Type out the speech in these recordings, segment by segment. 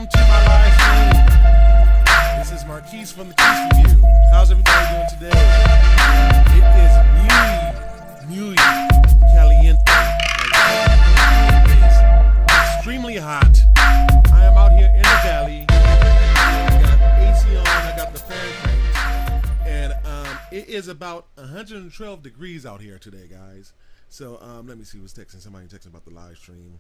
welcome to my live stream. This is Marquise from the Keyse Review. How's everybody doing today? It is muy caliente. It is extremely hot. I am out here in the valley. I got AC on, I got the fan cranked, and it is about 112 degrees out here today, guys. So let me see who's texting. Somebody texting about the live stream.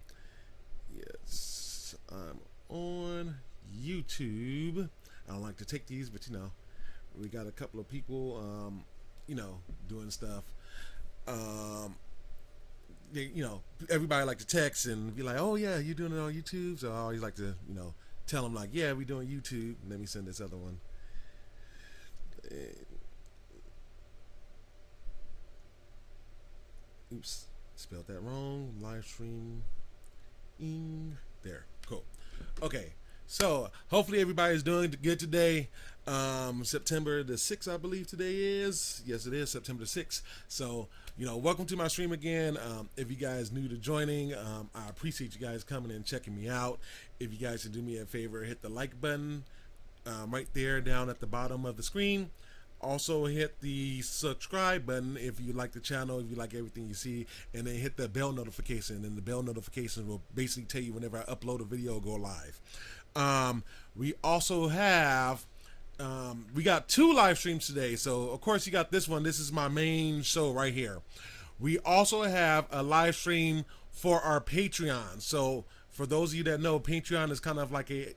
Yes, I'm on YouTube. I don't like to take these, but you know, we got a couple of people, you know, doing stuff. They, you know, everybody like to text and be like, "Oh yeah, you doing it on YouTube?" So I always like to, you know, tell them like, "Yeah, we doing YouTube." Let me send this other one. Oops, spelled that wrong. Live stream. There, cool. Okay, so hopefully everybody's doing good today. September the 6th, I believe today is. Yes, it is September the 6th. So, you know, welcome to my stream again. If you guys new to joining, I appreciate you guys coming and checking me out. If you guys can do me a favor, hit the like button right there down at the bottom of the screen. Also hit the subscribe button if you like the channel, if you like everything you see, and then hit the bell notification, and the bell notification will basically tell you whenever I upload a video or go live. We also have we got 2 live streams today. So of course you got this one. This is my main show right here. We also have a live stream for our Patreon. So for those of you that know, Patreon is kind of like a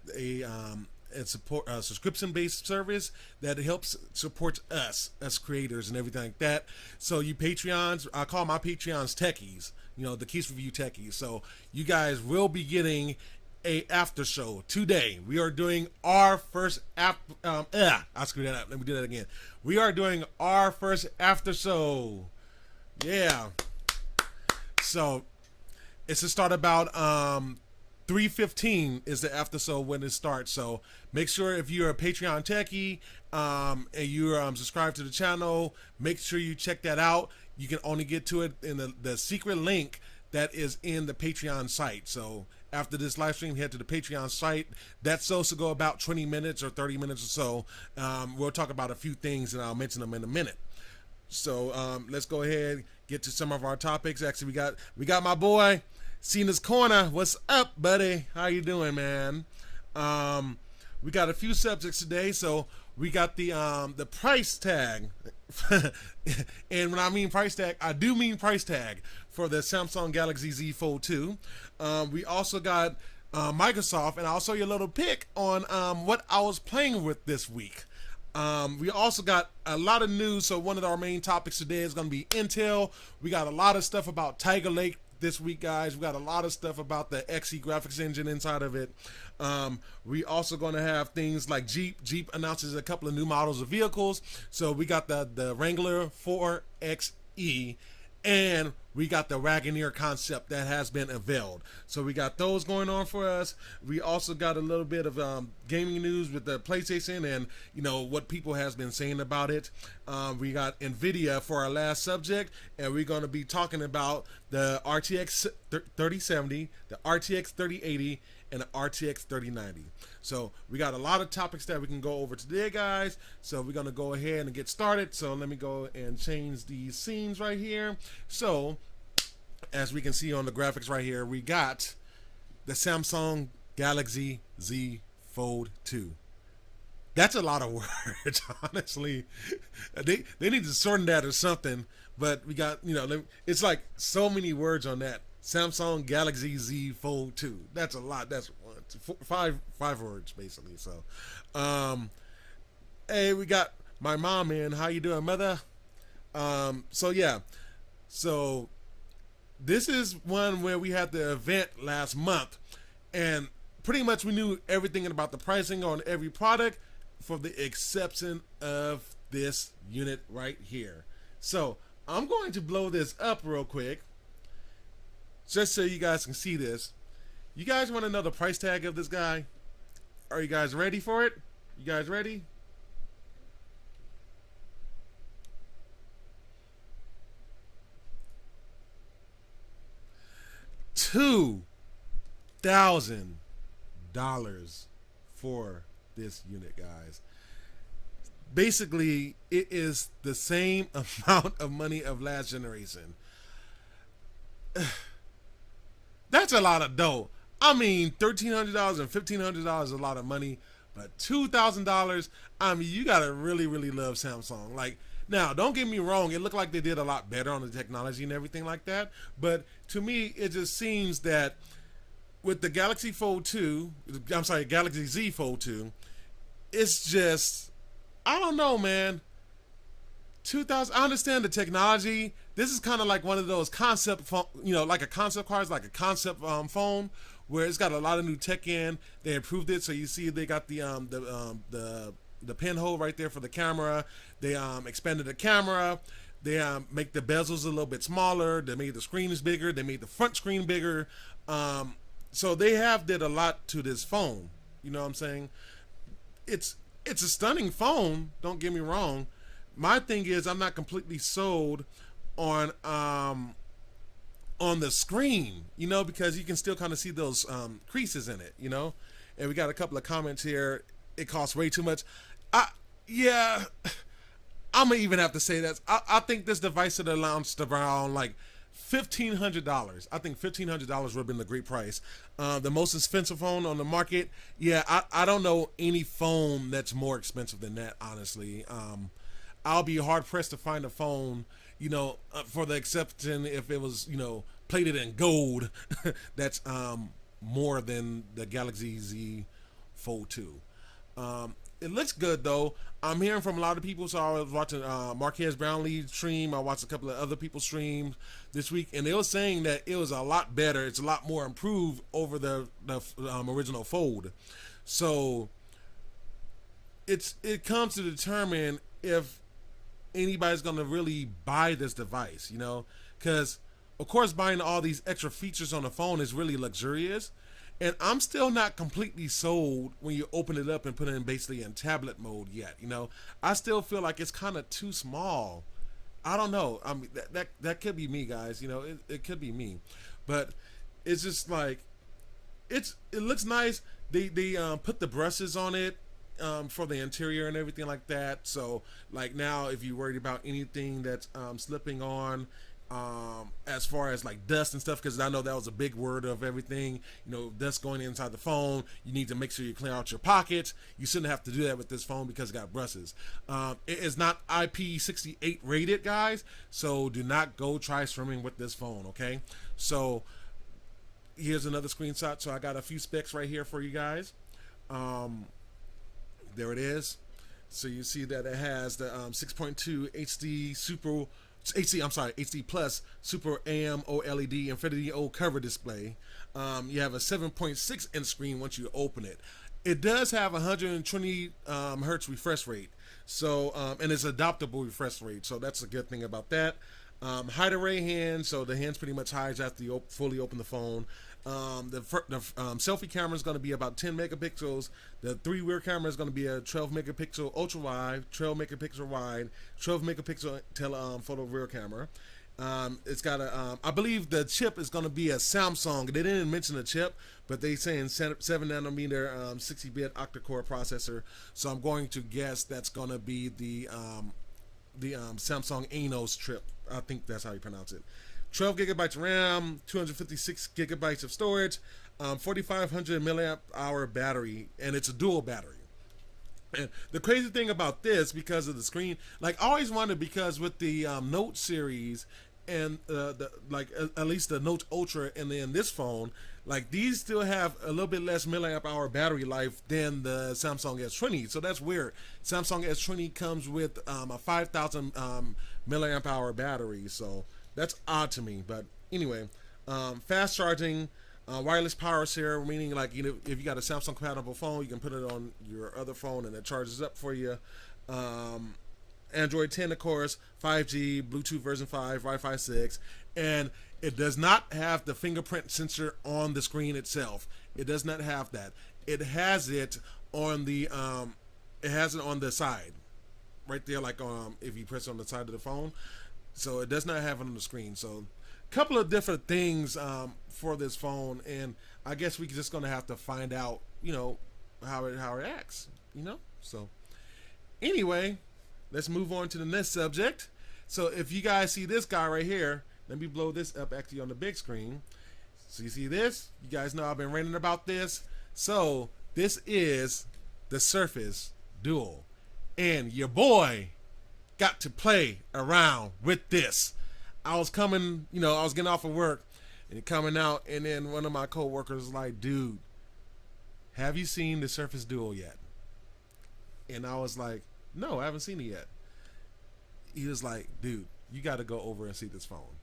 subscription-based service that helps support us creators and everything like that. So you Patreons, I call my Patreons techies, you know, the Keyse Review techies. So you guys will be getting a after show today. We are doing our first I screwed that up. Let me do that again. We are doing our first after show. Yeah. So it's to start about 3:15 is the after show when it starts. So make sure if you're a Patreon techie and you're subscribed to the channel, make sure you check that out. You can only get to it in the secret link that is in the Patreon site. So after this live stream, head to the Patreon site. That's supposed to go about 20 minutes or 30 minutes or so. We'll talk about a few things and I'll mention them in a minute. So let's go ahead, get to some of our topics. Actually, we got my boy Cena's Corner. What's up, buddy? How you doing, man? We got a few subjects today. So we got the price tag. And when I mean price tag, I do mean price tag for the Samsung Galaxy Z Fold 2. We also got Microsoft, and I'll show you a little pic on what I was playing with this week. We also got a lot of news. So one of our main topics today is going to be Intel. We got a lot of stuff about Tiger Lake this week, guys. We got a lot of stuff about the XE graphics engine inside of it. We also going to have things like Jeep announces a couple of new models of vehicles. So we got the Wrangler 4xe, and we got the Wagoneer Concept that has been unveiled. So we got those going on for us. We also got a little bit of gaming news with the PlayStation and, you know, what people has been saying about it. We got NVIDIA for our last subject, and we're going to be talking about the RTX 3070, the RTX 3080, and the RTX 3090. So we got a lot of topics that we can go over today, guys. So we're going to go ahead and get started. So let me go and change these scenes right here. So as we can see on the graphics right here, we got the Samsung Galaxy Z Fold 2. That's a lot of words, honestly. They need to shorten that or something. But we got, you know, it's like so many words on that. Samsung Galaxy Z Fold 2. That's a lot. That's five words basically. So, hey, we got my mom in. How you doing, mother? So yeah. So this is one where we had the event last month, and pretty much we knew everything about the pricing on every product, for the exception of this unit right here. So I'm going to blow this up real quick, just so you guys can see this. You guys want to know the price tag of this guy? Are you guys ready for it? You guys ready? $2,000 for this unit, guys. Basically, it is the same amount of money of last generation. That's a lot of dough. I mean, $1,300 and $1,500 is a lot of money, but $2,000. I mean, you gotta really, really love Samsung. Like, now, don't get me wrong. It looked like they did a lot better on the technology and everything like that. But to me, it just seems that with the Galaxy Fold 2, I'm sorry, Galaxy Z Fold 2, it's just, I don't know, man. 2000. I understand the technology. This is kind of like one of those concept phone, like a concept car, like a concept phone where it's got a lot of new tech in. They improved it, so you see they got the pinhole right there for the camera. They expanded the camera. They make the bezels a little bit smaller. They made the screens bigger. They made the front screen bigger. So they have did a lot to this phone. You know what I'm saying? It's a stunning phone. Don't get me wrong. My thing is I'm not completely sold on the screen, because you can still kind of see those creases in it, And we got a couple of comments here. It costs way too much. Yeah, I'm gonna even have to say that. I think this device should have launched around like $1,500. I think $1,500 would have been a great price. The most expensive phone on the market. Yeah, I don't know any phone that's more expensive than that. Honestly, I'll be hard pressed to find a phone, for the exception if it was, plated in gold, that's more than the Galaxy Z Fold 2. It looks good though. I'm hearing from a lot of people. So I was watching Marquez Brownlee stream. I watched a couple of other people's streams this week, and they were saying that it was a lot better. It's a lot more improved over the original Fold. So it comes to determine if anybody's gonna really buy this device, because of course buying all these extra features on the phone is really luxurious. And I'm still not completely sold when you open it up and put it in basically in tablet mode yet. I still feel like it's kind of too small. I don't know. I mean, that could be me, guys. It could be me, but it's just like it looks nice. They put the brushes on it for the interior and everything like that. So like now, if you're worried about anything that's slipping on. As far as like dust and stuff, because I know that was a big word of everything, dust going inside the phone. You need to make sure you clear out your pockets. You shouldn't have to do that with this phone because it got brushes. It is not IP68 rated, guys, so do not go try swimming with this phone, okay? So here's another screenshot. So I got a few specs right here for you guys. There it is. So you see that it has the 6.2 HD Plus Super AM OLED Infinity O cover display. You have a 7.6 inch screen once you open it. It does have 120 hertz refresh rate, so and it's adaptable refresh rate, so that's a good thing about that. Hide array hands, so the hands pretty much hides after you fully open the phone. The selfie camera is going to be about 10 megapixels. The three rear camera is going to be a 12 megapixel ultra wide, 12 megapixel wide, 12 megapixel photo rear camera. It's got a, I believe the chip is going to be a Samsung. They didn't mention the chip, but they saying 7 nanometer 60-bit octa-core processor. So I'm going to guess that's going to be the Samsung Anos chip. I think that's how you pronounce it. 12 gigabytes RAM, 256 gigabytes of storage, 4,500 milliamp hour battery, and it's a dual battery. And the crazy thing about this, because of the screen, like I always wondered, because with the Note series and at least the Note Ultra and then this phone, like these still have a little bit less milliamp hour battery life than the Samsung S20. So that's weird. Samsung S20 comes with a 5,000 milliamp hour battery, so that's odd to me. But anyway, fast charging, wireless power share, meaning like if you got a Samsung compatible phone, you can put it on your other phone and it charges up for you. Android 10, of course, 5G, Bluetooth version 5, Wi-Fi 6, and it does not have the fingerprint sensor on the screen itself. It does not have that. It has it on the side, right there, like if you press it on the side of the phone. So it does not have it on the screen. So a couple of different things for this phone, and I guess we're just gonna have to find out, how it acts, you know. So anyway, let's move on to the next subject. So if you guys see this guy right here, let me blow this up actually on the big screen. So you see this? You guys know I've been ranting about this. So this is the Surface Duo, and your boy got to play around with this. I was coming, I was getting off of work and coming out, and then one of my coworkers was like, "Dude, have you seen the Surface Duo yet?" And I was like, "No, I haven't seen it yet." He was like, "Dude, you got to go over and see this phone."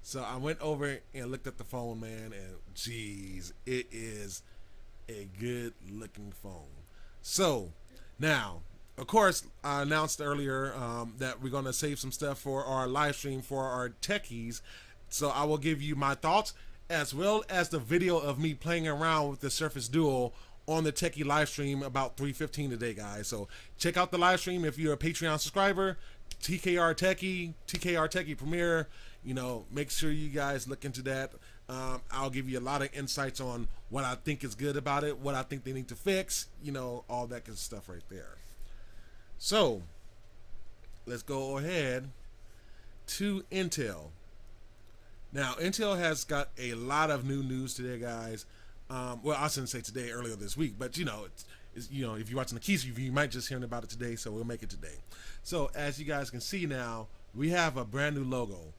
So I went over and looked at the phone, man, and geez, it is a good looking phone. So now, of course, I announced earlier that we're going to save some stuff for our live stream for our techies. So I will give you my thoughts as well as the video of me playing around with the Surface Duo on the techie live stream about 3:15 today, guys. So check out the live stream if you're a Patreon subscriber. TKR Techie Premiere. Make sure you guys look into that. I'll give you a lot of insights on what I think is good about it, what I think they need to fix, all that good stuff right there. So let's go ahead to Intel. Now, Intel has got a lot of new news today, guys. Well, I shouldn't say today, earlier this week, but if you're watching the Keyse review, you might just hearing about it today, so we'll make it today. So as you guys can see now, we have a brand new logo.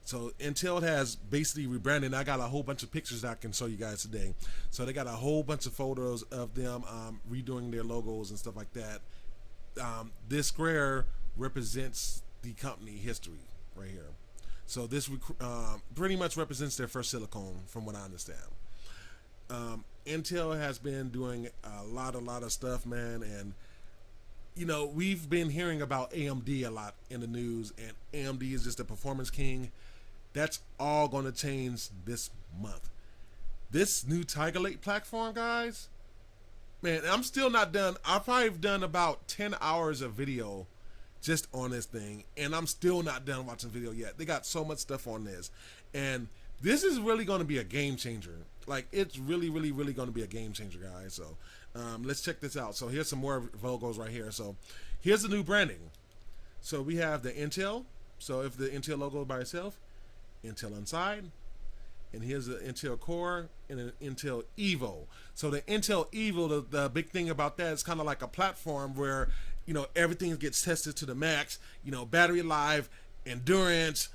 So Intel has basically rebranded. I got a whole bunch of pictures that I can show you guys today. So they got a whole bunch of photos of them redoing their logos and stuff like that. This square represents the company history right here. So this pretty much represents their first silicone, from what I understand. Intel has been doing a lot of stuff, man, and we've been hearing about AMD a lot in the news, and AMD is just a performance king. That's all going to change this month. This new Tiger Lake platform, guys, man, I'm still not done. I've probably done about 10 hours of video just on this thing, and I'm still not done watching video yet. They got so much stuff on this, and this is really going to be a game changer. Like, it's really going to be a game changer, guys. So let's check this out. So here's some more logos right here. So here's the new branding. So we have the Intel. So if the Intel logo by itself, Intel inside, and here's the Intel Core and an Intel Evo. So the Intel Evo, the big thing about that is kind of like a platform where everything gets tested to the max. Battery life, endurance.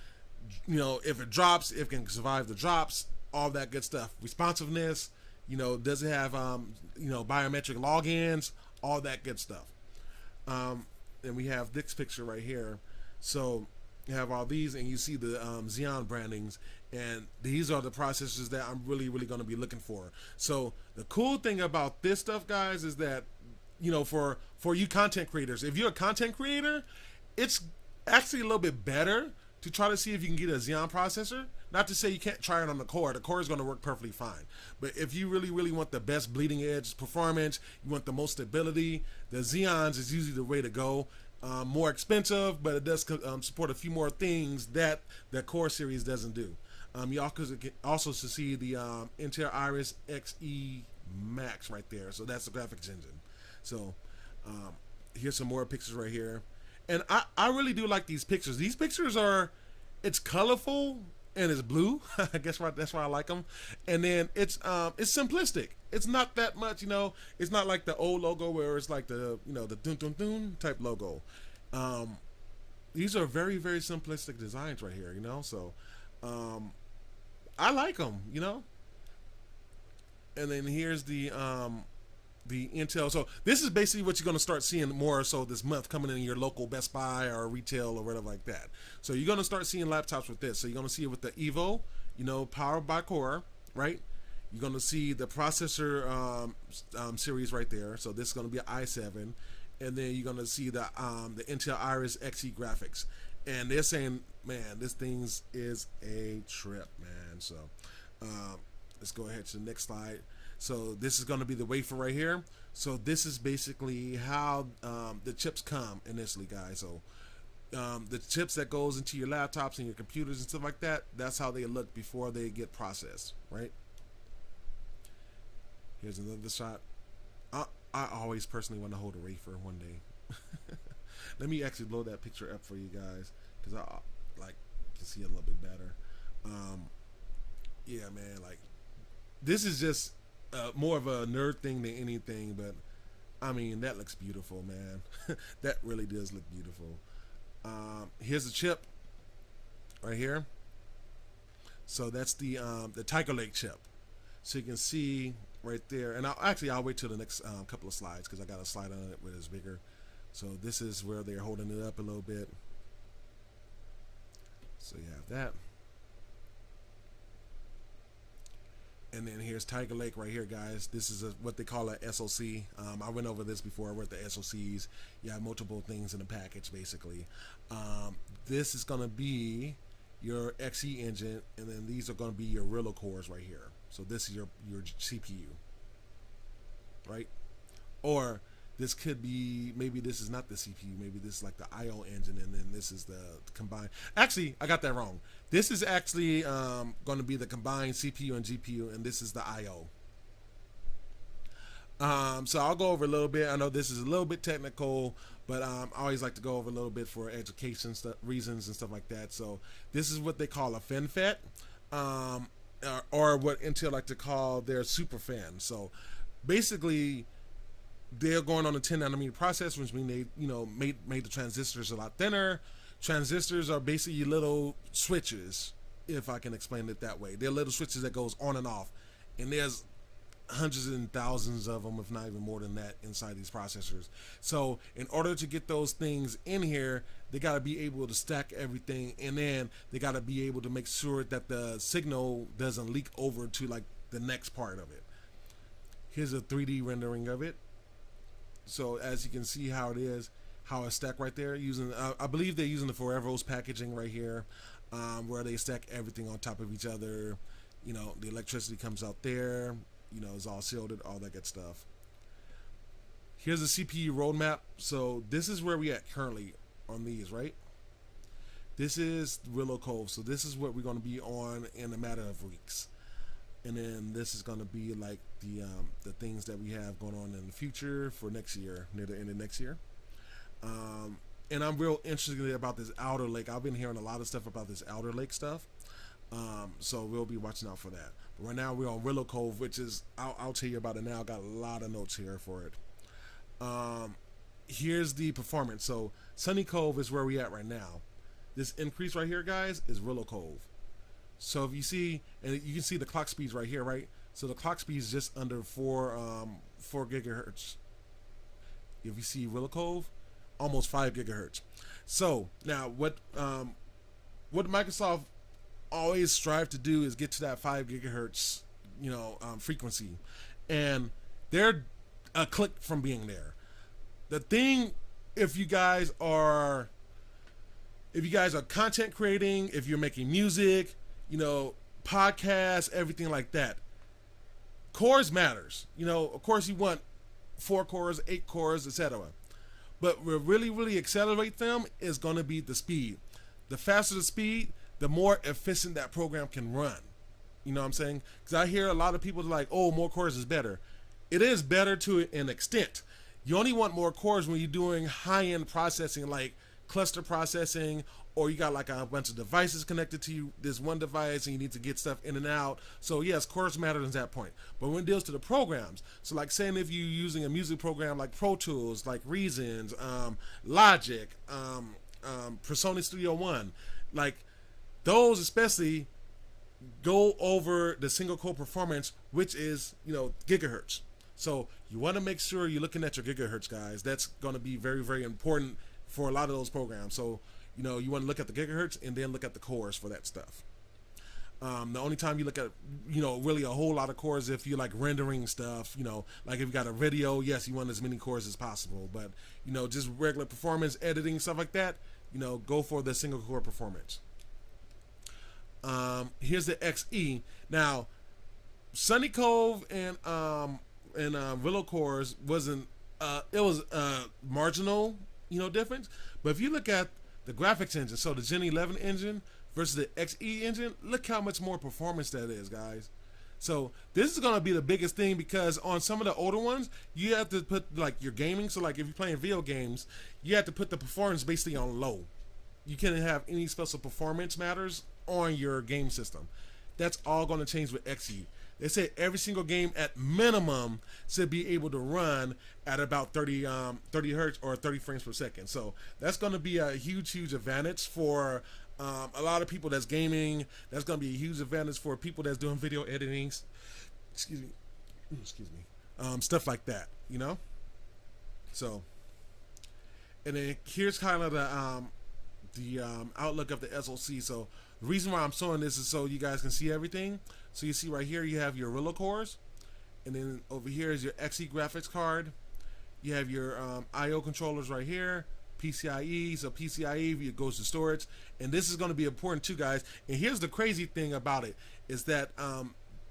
If it drops, if it can survive the drops, all that good stuff. Responsiveness. Does it have biometric logins, all that good stuff. And we have this picture right here. So you have all these, and you see the Xeon brandings, and these are the processors that I'm really going to be looking for. So the cool thing about this stuff, guys, is that for you content creators, if you're a content creator, it's actually a little bit better to try to see if you can get a Xeon processor. Not to say you can't try it on the Core. The Core is going to work perfectly fine. But if you really want the best bleeding edge performance, you want the most stability, the Xeons is usually the way to go. More expensive, but it does support a few more things that the Core series doesn't do. You also see the Intel Iris Xe Max right there. So that's the graphics engine. So here's some more pictures right here. And I really do like these pictures. These pictures it's colorful and it's blue. I guess that's why I like them. And then it's simplistic. It's not that much, it's not like the old logo where it's like the the dun dun dun type logo. These are very simplistic designs right here, So I like them, And then here's the Intel. So this is basically what you're going to start seeing more so this month, coming in your local Best Buy or retail or whatever like that. So you're going to start seeing laptops with this. So you're going to see it with the Evo, powered by Core, right? You're going to see the processor series right there. So this is going to be an i7, and then you're going to see the Intel Iris Xe graphics. And they're saying, man, this thing is a trip, man. So let's go ahead to the next slide. So this is going to be the wafer right here. So this is basically how the chips come initially, guys. So the chips that goes into your laptops and your computers and stuff like that, that's how they look before they get processed, right? Here's another shot. I always personally want to hold a Wrafer one day. Let me actually blow that picture up for you guys because I like can see it a little bit better. Yeah, man, like this is just more of a nerd thing than anything, but I mean that looks beautiful, man. That really does look beautiful. Here's the chip right here. So that's the Tiger Lake chip. So you can see right there, and I'll wait till the next couple of slides because I got a slide on it where it's bigger. So this is where they're holding it up a little bit. So you have that. And then here's Tiger Lake right here, guys. This is what they call a SoC. I went over this before with the SoCs. You have multiple things in the package, basically. This is going to be your XE engine, and then these are going to be your Wrangler cores right here. So this is your CPU, right? Or this could be, maybe this is not the CPU, maybe this is like the IO engine, and then this is the combined. Actually, I got that wrong. This is actually going to be the combined CPU and GPU, and this is the IO. So I'll go over a little bit. I know this is a little bit technical, but I always like to go over a little bit for education reasons and stuff like that. So this is what they call a FinFET, or what Intel like to call their SuperFin. So basically, they're going on a 10 nanometer process, which means they made the transistors a lot thinner. Transistors are basically little switches, if I can explain it that way. They're little switches that goes on and off, and there's hundreds and thousands of them, if not even more than that, inside these processors. So in order to get those things in here, they got to be able to stack everything, and then they got to be able to make sure that the signal doesn't leak over to like the next part of it. Here's a 3D rendering of it. So as you can see how it is, how it's stacked right there, using I believe they're using the Forever's packaging right here, where they stack everything on top of each other. The electricity comes out there. It's all shielded, all that good stuff. Here's the CPU roadmap. So this is where we at currently on these, right? This is Willow Cove. So this is what we're going to be on in a matter of weeks. And then this is going to be like the things that we have going on in the future for next year, near the end of next year. And I'm real interested about this Outer Lake. I've been hearing a lot of stuff about this Outer Lake stuff. So we'll be watching out for that. But right now we're on Willow Cove, which is, I'll tell you about it now. I got a lot of notes here for it. Here's the performance. So Sunny Cove is where we at right now. This increase right here, guys, is Willow Cove. So if you see, and you can see the clock speeds right here, right? So the clock speed is just under 4 gigahertz. If you see Willow Cove, almost 5 gigahertz. So now what Microsoft always strive to do is get to that 5 gigahertz, frequency, and they're a click from being there. The thing, if you guys are content creating, if you're making music, podcasts, everything like that, cores matters. Of course you want 4 cores, 8 cores, etc. But what really accelerate them is going to be the speed. The faster the speed, the more efficient that program can run. You know what I'm saying? Because I hear a lot of people like, oh, more cores is better. It is better to an extent. You only want more cores when you're doing high-end processing, like cluster processing, or you got like a bunch of devices connected to you, this one device, and you need to get stuff in and out. So yes, cores matter at that point. But when it deals to the programs, so like saying if you're using a music program like Pro Tools, like Reasons, Logic, Sony Studio One, like those especially go over the single core performance, which is gigahertz. So you want to make sure you're looking at your gigahertz, guys. That's going to be very important for a lot of those programs. So you want to look at the gigahertz and then look at the cores for that stuff. The only time you look at really a whole lot of cores if you're like rendering stuff, like if you got a video, yes, you want as many cores as possible. But just regular performance editing, stuff like that, go for the single core performance. Here's the XE. Now, Sunny Cove and Willow cores wasn't it was marginal difference. But if you look at the graphics engine, so the Gen 11 engine versus the XE engine, look how much more performance that is, guys. So this is gonna be the biggest thing, because on some of the older ones, you have to put like your gaming. So like if you're playing video games, you have to put the performance basically on low. You can't have any special performance matters on your game system. That's all going to change with XE. They say every single game at minimum should be able to run at about 30 hertz or 30 frames per second. So that's going to be a huge advantage for a lot of people that's gaming. That's going to be a huge advantage for people that's doing video editing. Excuse me. Stuff like that, you know. So, and then here's kind of the outlook of the SoC. So the reason why I'm showing this is so you guys can see everything. So you see right here, you have your Wrangler cores, and then over here is your XE graphics card. You have your I/O controllers right here, PCIe. So PCIe goes to storage, and this is going to be important too, guys. And here's the crazy thing about it is that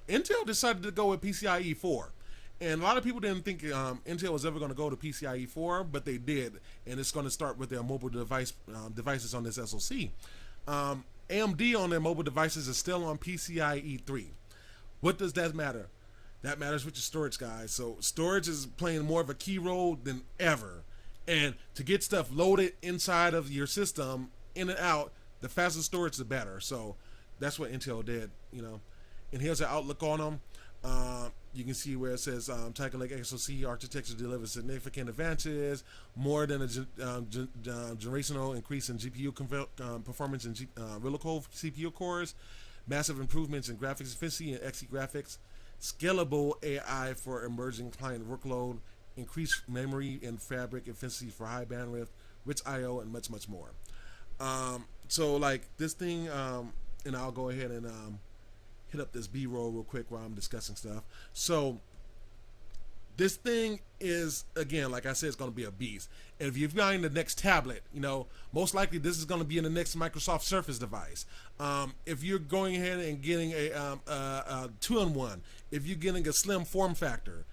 Intel decided to go with PCIe 4. And a lot of people didn't think Intel was ever going to go to PCIe 4, but they did, and it's going to start with their mobile devices on this SoC. AMD on their mobile devices is still on PCIe 3. What does that matter? That matters with your storage, guys. So storage is playing more of a key role than ever. And to get stuff loaded inside of your system, in and out, the faster storage, the better. So that's what Intel did, you know. And here's the outlook on them. You can see where it says Tiger Lake SoC architecture delivers significant advances, more than a generational increase in GPU performance in Wrangler CPU cores, massive improvements in graphics efficiency and XE graphics, scalable AI for emerging client workload, increased memory and fabric efficiency for high bandwidth, rich I/O, and much more. So like this thing, and I'll go ahead and hit up this B-roll real quick while I'm discussing stuff. So this thing is, again, like I said, it's going to be a beast. And if you're buying the next tablet, you know, most likely this is going to be in the next Microsoft Surface device. If you're going ahead and getting a 2-in-1, if you're getting a slim form factor,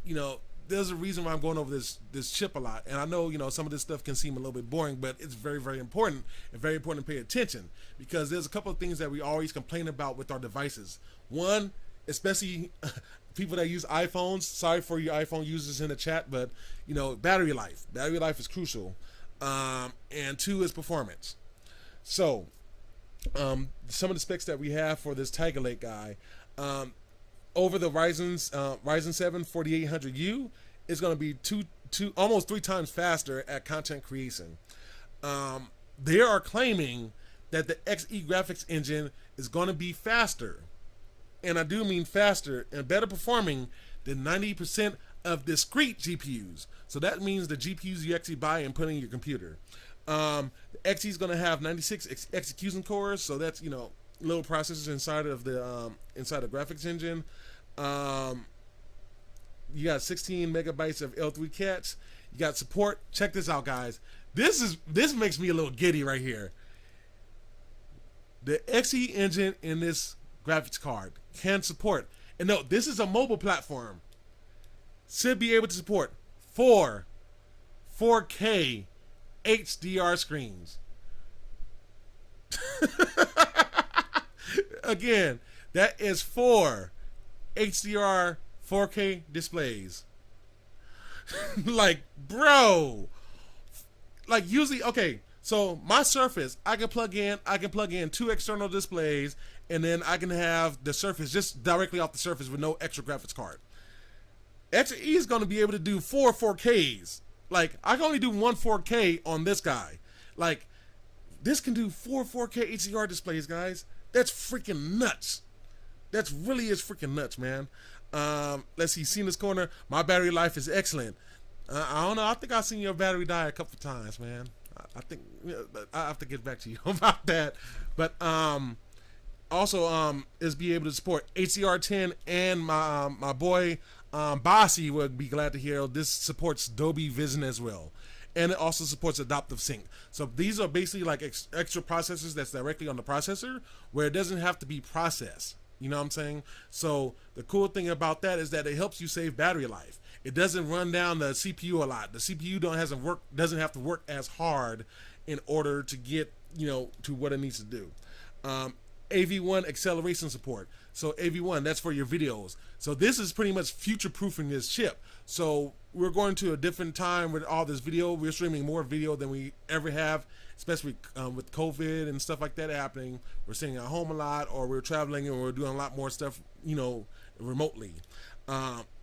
you know, there's a reason why I'm going over this chip a lot. And I know, you know, some of this stuff can seem a little bit boring, but it's very important, and very important to pay attention, because there's a couple of things that we always complain about with our devices. One, especially people that use iPhones, sorry for you iPhone users in the chat, but, you know, battery life. Battery life is crucial. And two is performance. So, some of the specs that we have for this Tiger Lake guy, over the Ryzen 7 4800U is going to be almost 3 times faster at content creation. They are claiming that the XE graphics engine is going to be faster, and I do mean faster and better performing than 90% of discrete GPUs. So that means the GPUs you actually buy and put in your computer. The XE is going to have 96 execution cores, so that's, you know, little processors inside of the graphics engine. You got 16 megabytes of L3 cache. You got support. Check this out, guys. This makes me a little giddy right here. The XE engine in this graphics card can support, and no, this is a mobile platform, should be able to support 4K HDR screens. Again, that is 4 HDR 4K displays. Like, bro, like usually, okay, so my Surface, I can plug in 2 external displays, and then I can have the Surface just directly off the Surface with no extra graphics card. XE is going to be able to do 4 4Ks. Like, I can only do 1 4K on this guy. Like, this can do 4 4K HDR displays, guys. That's freaking nuts. That really is freaking nuts, man. Let's see, Cena's Corner. My battery life is excellent. I don't know. I think I've seen your battery die a couple times, man. I think I have to get back to you about that. But also is be able to support HDR10, and my boy Bossy would be glad to hear this supports Dolby Vision as well. And it also supports adaptive sync. So these are basically like extra processors that's directly on the processor, where it doesn't have to be processed. You know what I'm saying? So the cool thing about that is that it helps you save battery life. It doesn't run down the CPU a lot. The CPU doesn't have to work as hard in order to get, you know, to what it needs to do. AV1 acceleration support. So AV1, that's for your videos. So this is pretty much future-proofing this chip. So we're going to a different time with all this video. We're streaming more video than we ever have, especially with COVID and stuff like that happening. We're sitting at home a lot, or we're traveling, and we're doing a lot more stuff, remotely.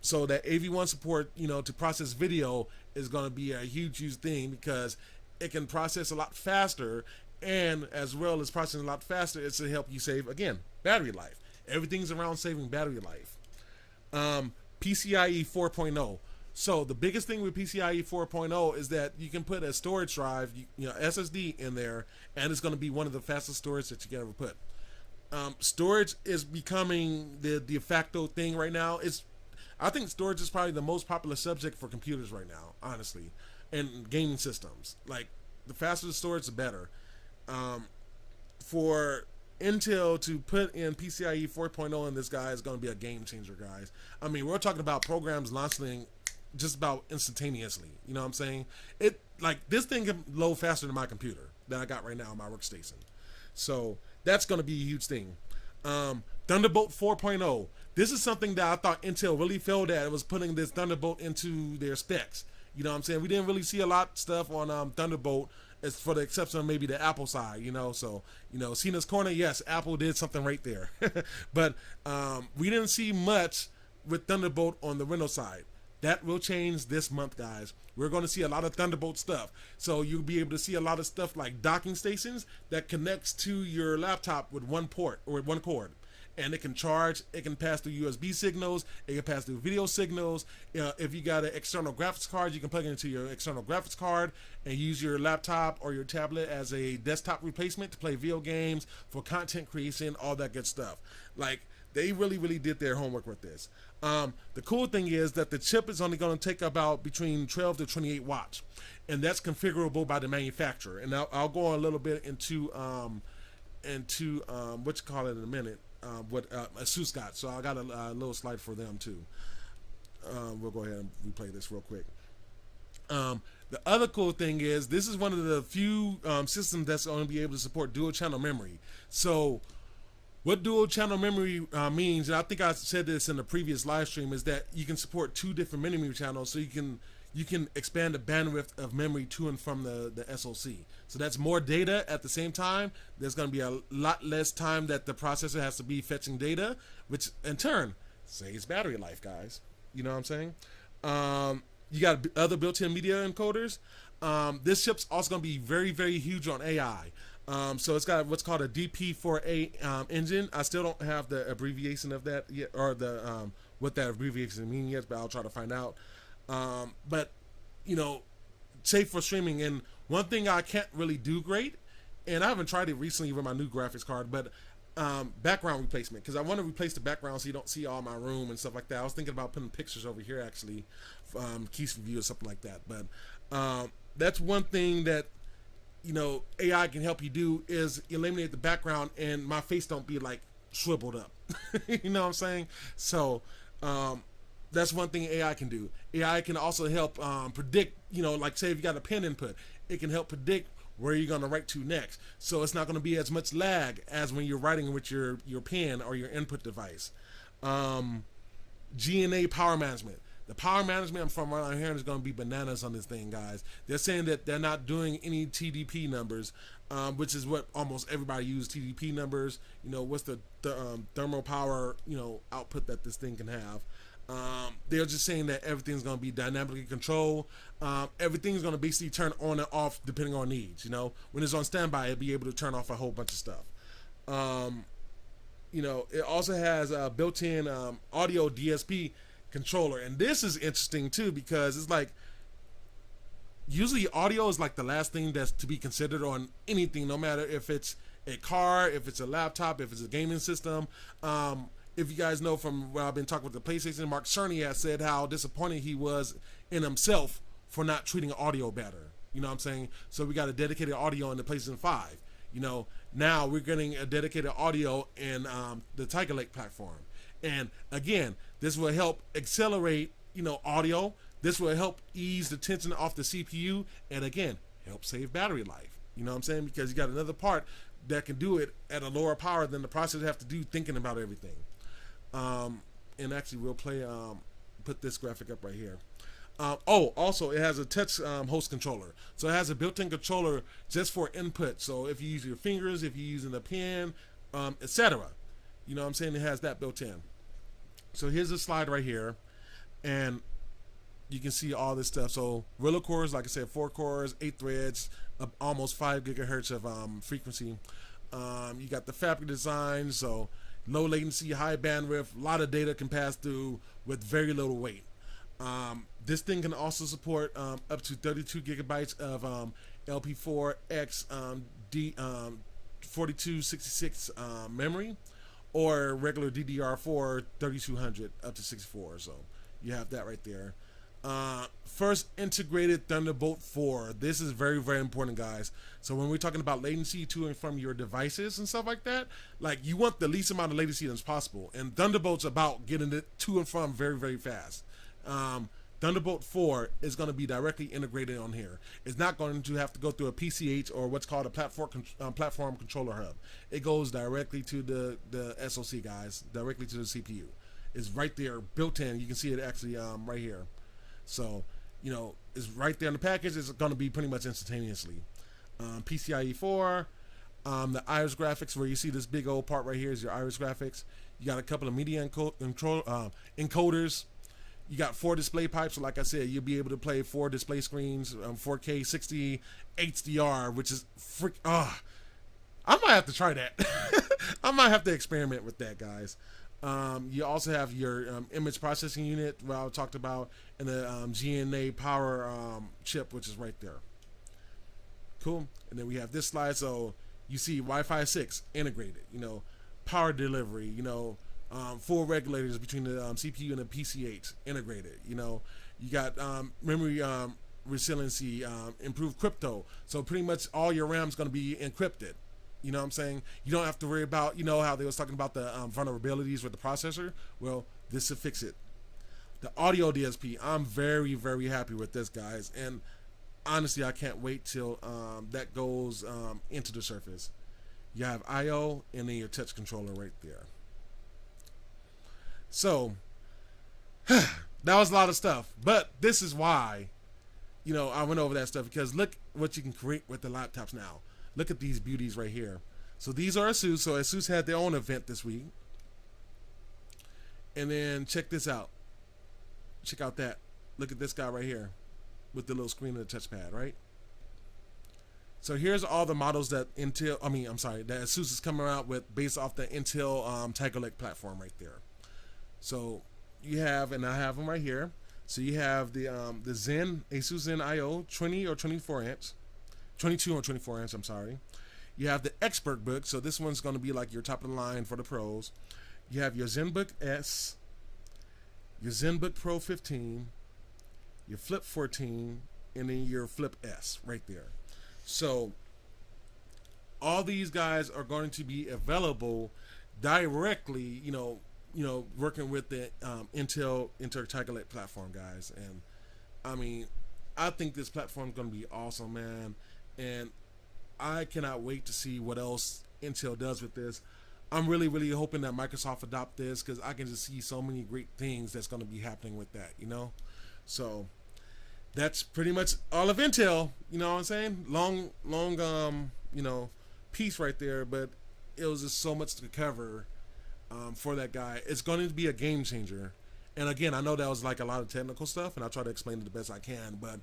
So that AV1 support, to process video is going to be a huge thing, because it can process a lot faster, and as well as processing a lot faster, it's to help you save, again, battery life. Everything's around saving battery life. PCIe 4.0. So the biggest thing with PCIe 4.0 is that you can put a storage drive, SSD in there, and it's going to be one of the fastest storage that you can ever put. Storage is becoming the de facto thing right now. I think storage is probably the most popular subject for computers right now, honestly, and gaming systems. Like, the faster the storage, the better. For Intel to put in PCIe 4.0 in this guy is going to be a game changer, guys. I mean, we're talking about programs launching just about instantaneously. You know what I'm saying? This thing can load faster than my computer that I got right now on my workstation. So that's going to be a huge thing. Thunderbolt 4.0. This is something that I thought Intel really failed at. It was putting this Thunderbolt into their specs. You know what I'm saying? We didn't really see a lot of stuff on Thunderbolt, as for the exception of maybe the Apple side, So, Cena's Corner, yes, Apple did something right there. But we didn't see much with Thunderbolt on the Windows side. That will change this month, guys. We're going to see a lot of Thunderbolt stuff. So you'll be able to see a lot of stuff like docking stations that connects to your laptop with one port or with one cord. And it can charge, it can pass through USB signals, it can pass through video signals. If you got an external graphics card, you can plug it into your external graphics card and use your laptop or your tablet as a desktop replacement to play video games, for content creation, all that good stuff. Like, they really did their homework with this. The cool thing is that the chip is only going to take about between 12 to 28 watts, and that's configurable by the manufacturer. And I'll go on a little bit into what you call it in a minute. What Asus got. So I got a little slide for them too. We'll go ahead and replay this real quick. The other cool thing is this is one of the few systems that's going to be able to support dual channel memory. So what dual channel memory means, and I think I said this in the previous live stream, is that you can support 2 different memory channels, so you can expand the bandwidth of memory to and from the SoC. So that's more data at the same time. There's going to be a lot less time that the processor has to be fetching data, which in turn saves battery life, guys. You know what I'm saying? You got other built-in media encoders. This chip's also going to be very huge on AI. So it's got what's called a DP4A engine. I still don't have the abbreviation of that yet, or the what that abbreviation means yet, but I'll try to find out. But safe for streaming. And one thing I can't really do great, and I haven't tried it recently with my new graphics card, but background replacement, because I want to replace the background so you don't see all my room and stuff like that. I was thinking about putting pictures over here, actually, Keyse review or something like that. But that's one thing that AI can help you do, is eliminate the background and my face don't be like shriveled up. You know what I'm saying? So that's one thing AI can do. AI can also help predict, like say if you got a pen input, it can help predict where you're going to write to next. So it's not going to be as much lag as when you're writing with your pen or your input device. GNA power management. The power management from what I'm hearing is going to be bananas on this thing, guys. They're saying that they're not doing any TDP numbers, which is what almost everybody uses, TDP numbers. What's the thermal power, output that this thing can have. They're just saying that everything's going to be dynamically controlled. Everything's going to basically turn on and off depending on needs. When it's on standby, it'll be able to turn off a whole bunch of stuff. It also has a built-in audio DSP controller, and this is interesting too, because it's like usually audio is like the last thing that's to be considered on anything, no matter if it's a car, if it's a laptop, if it's a gaming system. If you guys know from what I've been talking with the PlayStation, Mark Cerny has said how disappointed he was in himself for not treating audio better. You know what I'm saying? So we got a dedicated audio in the PlayStation 5. Now we're getting a dedicated audio in the Tiger Lake platform. And again, this will help accelerate, audio. This will help ease the tension off the CPU, and again, help save battery life. You know what I'm saying? Because you got another part that can do it at a lower power than the processor have to do thinking about everything. And actually we'll play put this graphic up right here. Oh, also it has a touch host controller, so it has a built-in controller just for input. So if you use your fingers, if you're using a pen, etc., you know what I'm saying, it has that built in. So here's a slide right here, and you can see all this stuff. So Wrangler cores, like I said, 4 cores, 8 threads, almost 5 gigahertz of frequency. You got the fabric design, so low latency, high bandwidth, a lot of data can pass through with very little weight. This thing can also support up to 32 gigabytes of LP4X D4266 memory, or regular DDR4 3200 up to 64. So you have that right there. First integrated Thunderbolt 4. This is very, very important, guys. So when we're talking about latency to and from your devices and stuff like that, like, you want the least amount of latency as possible, and Thunderbolt's about getting it to and from very, very fast. Thunderbolt 4 is going to be directly integrated on here. It's not going to have to go through a PCH or what's called a platform controller hub. It goes directly to the SoC, guys, directly to the CPU. It's right there, built in. You can see it actually right here. So, you know, it's right there in the package. It's going to be pretty much instantaneously. PCIe 4, the Iris graphics, where you see this big old part right here is your Iris graphics. You got a couple of media encoders. You got 4 display pipes. So like I said, you'll be able to play 4 display screens, 4K 60 HDR, which is I might have to try that. I might have to experiment with that, guys. You also have your image processing unit, what I talked about, and the GNA power chip, which is right there. Cool. And then we have this slide. So you see Wi-Fi 6 integrated, you know, power delivery, you know, 4 regulators between the CPU and the PCH integrated. You know, you got memory resiliency, improved crypto. So pretty much all your RAM is going to be encrypted. You know what I'm saying? You don't have to worry about, you know, how they was talking about the vulnerabilities with the processor. Well, this will fix it. The audio DSP, I'm very, very happy with this, guys. And honestly, I can't wait till that goes into the Surface. You have I/O and then your touch controller right there. So that was a lot of stuff, but this is why, you know, I went over that stuff, because look what you can create with the laptops now. Look at these beauties right here. So these are Asus. So Asus had their own event this week. And then check this out. Check out that. Look at this guy right here with the little screen and the touchpad, right? So here's all the models that that Asus is coming out with based off the Intel Tiger Lake platform right there. So you have, and I have them right here. So you have the Zen, Asus Zen IO 20 or 24 inch. 22 or 24 inch, I'm sorry. You have the Expert Book, so this one's going to be like your top of the line for the pros. You have your ZenBook S, your ZenBook Pro 15, your Flip 14, and then your Flip S right there. So all these guys are going to be available directly, you know, working with the Intel Tiger Lake platform, guys. And I mean, I think this platform is going to be awesome, man. And I cannot wait to see what else Intel does with this. I'm really, really hoping that Microsoft adopt this, because I can just see so many great things that's going to be happening with that, you know. So that's pretty much all of Intel, you know what I'm saying? Long, you know, piece right there, but it was just so much to cover for that guy. It's going to be a game changer. And again, I know that was like a lot of technical stuff, and I'll try to explain it the best I can, but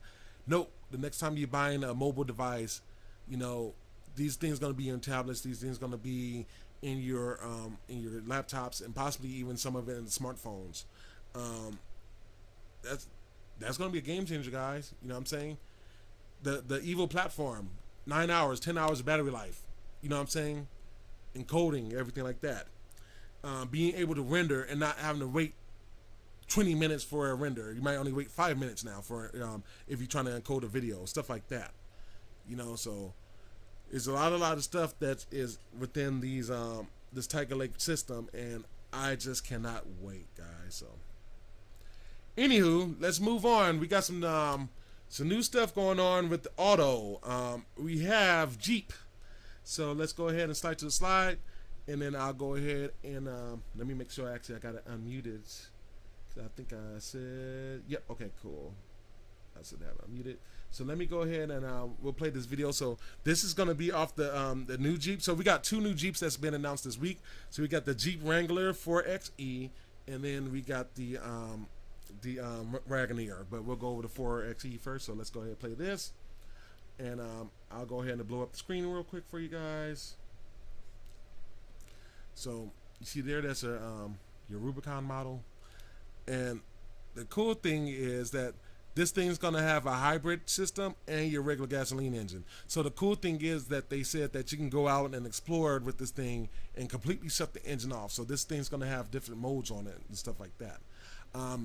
nope, the next time you're buying a mobile device, you know, these things going to be in tablets, these things going to be in your laptops, and possibly even some of it in smartphones. That's going to be a game changer, guys. You know what I'm saying? The Evo platform, 9 hours, 10 hours of battery life. You know what I'm saying? Encoding, everything like that. Being able to render and not having to wait 20 minutes for a render. You might only wait 5 minutes now for if you're trying to encode a video, stuff like that. You know, so there's a lot of stuff that is within these this Tiger Lake system, and I just cannot wait, guys. So anywho, let's move on. We got some new stuff going on with the auto. We have Jeep. So let's go ahead and slide to the slide. and then I'll go ahead and let me make sure actually I got it unmuted. I think I said, yep, okay, cool. I said that unmuted. So let me go ahead and we'll play this video. So this is going to be off the new Jeep. So we got two new Jeeps that's been announced this week. So we got the Jeep Wrangler 4xe, and then we got the Wagoneer. But we'll go over the 4xe first. So let's go ahead and play this, and I'll go ahead and blow up the screen real quick for you guys. So you see there, that's a your Rubicon model. And the cool thing is that this thing's going to have a hybrid system and your regular gasoline engine. So the cool thing is that they said that you can go out and explore with this thing and completely shut the engine off. So this thing's going to have different modes on it and stuff like that.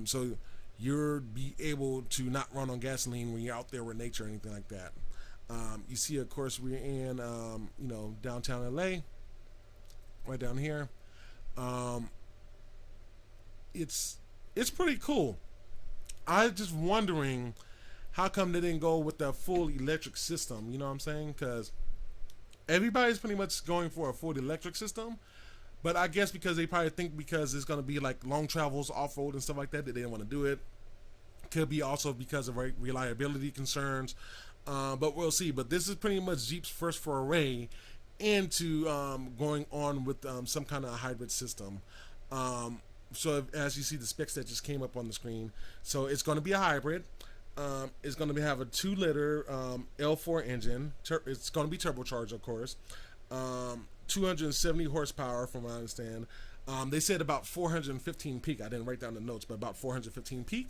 So you'll be able to not run on gasoline when you're out there with nature or anything like that. You see, of course, we're in, you know, downtown LA, right down here. It's pretty cool. I was just wondering how come they didn't go with the full electric system, you know what I'm saying? Because everybody's pretty much going for a full electric system, but I guess because they probably think because it's going to be like long travels, off-road and stuff like that, that they didn't want to do it. Could be also because of reliability concerns, but we'll see. But this is pretty much Jeep's first foray into going on with some kind of hybrid system. So as you see the specs that just came up on the screen, so it's going to be a hybrid. It's going to have a 2-liter L4 engine. It's going to be turbocharged, of course. 270 horsepower, from what I understand. They said about 415 peak. I didn't write down the notes, but about 415 peak.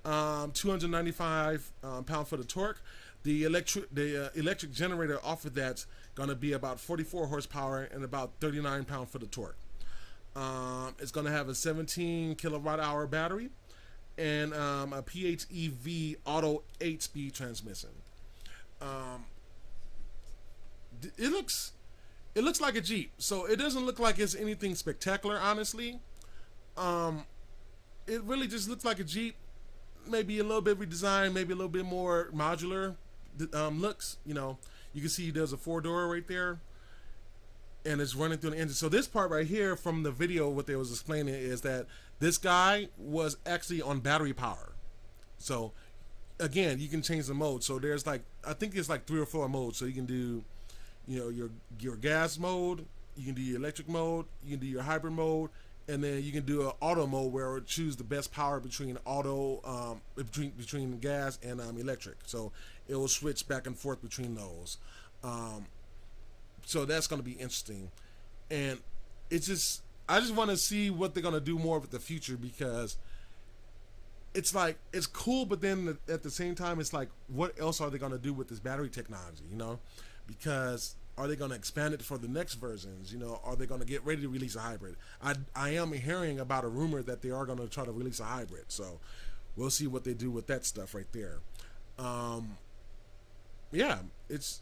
295 pound-foot of torque. The electric generator off of that's going to be about 44 horsepower and about 39 pound-foot of torque. It's going to have a 17 kilowatt hour battery and a PHEV auto 8-speed transmission. It looks like a Jeep, so it doesn't look like it's anything spectacular, honestly. It really just looks like a Jeep, maybe a little bit redesigned, maybe a little bit more modular looks. You know, you can see there's a 4-door right there, and it's running through the engine. So this part right here from the video, what they was explaining is that this guy was actually on battery power. So again, you can change the mode. So there's like, I think it's like 3 or 4 modes. So you can do, you know, your gas mode, you can do your electric mode, you can do your hybrid mode, and then you can do an auto mode where it would choose the best power between auto, between gas and electric. So it will switch back and forth between those. So that's going to be interesting, and I just want to see what they're going to do more with the future, because it's like, it's cool, but then at the same time, it's like, what else are they going to do with this battery technology, you know? Because are they going to expand it for the next versions? You know, are they going to get ready to release a hybrid? I am hearing about a rumor that they are going to try to release a hybrid, so we'll see what they do with that stuff right there. Yeah, it's,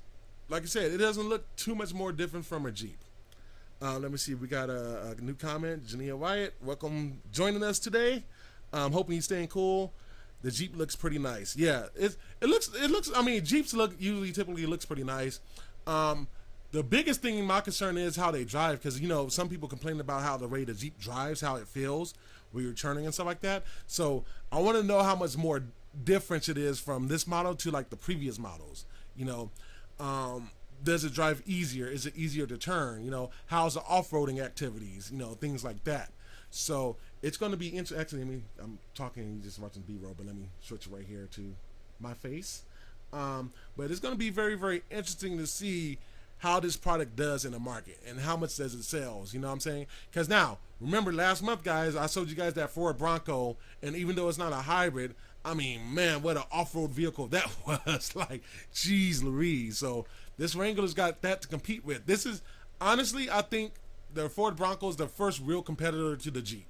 like I said, it doesn't look too much more different from a Jeep. Let me see. We got a new comment. Jania Wyatt, welcome joining us today. Hoping you're staying cool. The Jeep looks pretty nice. Yeah, it looks. I mean, Jeeps typically looks pretty nice. The biggest thing, my concern is how they drive, because you know some people complain about how the way the Jeep drives, how it feels when you're turning and stuff like that. So I want to know how much more difference it is from this model to like the previous models. You know. Does it drive easier? Is it easier to turn? You know, how's the off-roading activities? You know, things like that. So it's going to be interesting. Actually, I mean, I'm talking, just watching B-roll, but let me switch right here to my face. But it's going to be very, very interesting to see how this product does in the market and how much does it sells. You know what I'm saying? Because now, remember last month, guys, I showed you guys that Ford Bronco, and even though it's not a hybrid, I mean, man, what an off-road vehicle that was. Like, geez Louise. So this Wrangler's got that to compete with. This is, honestly, I think the Ford Bronco is the first real competitor to the Jeep.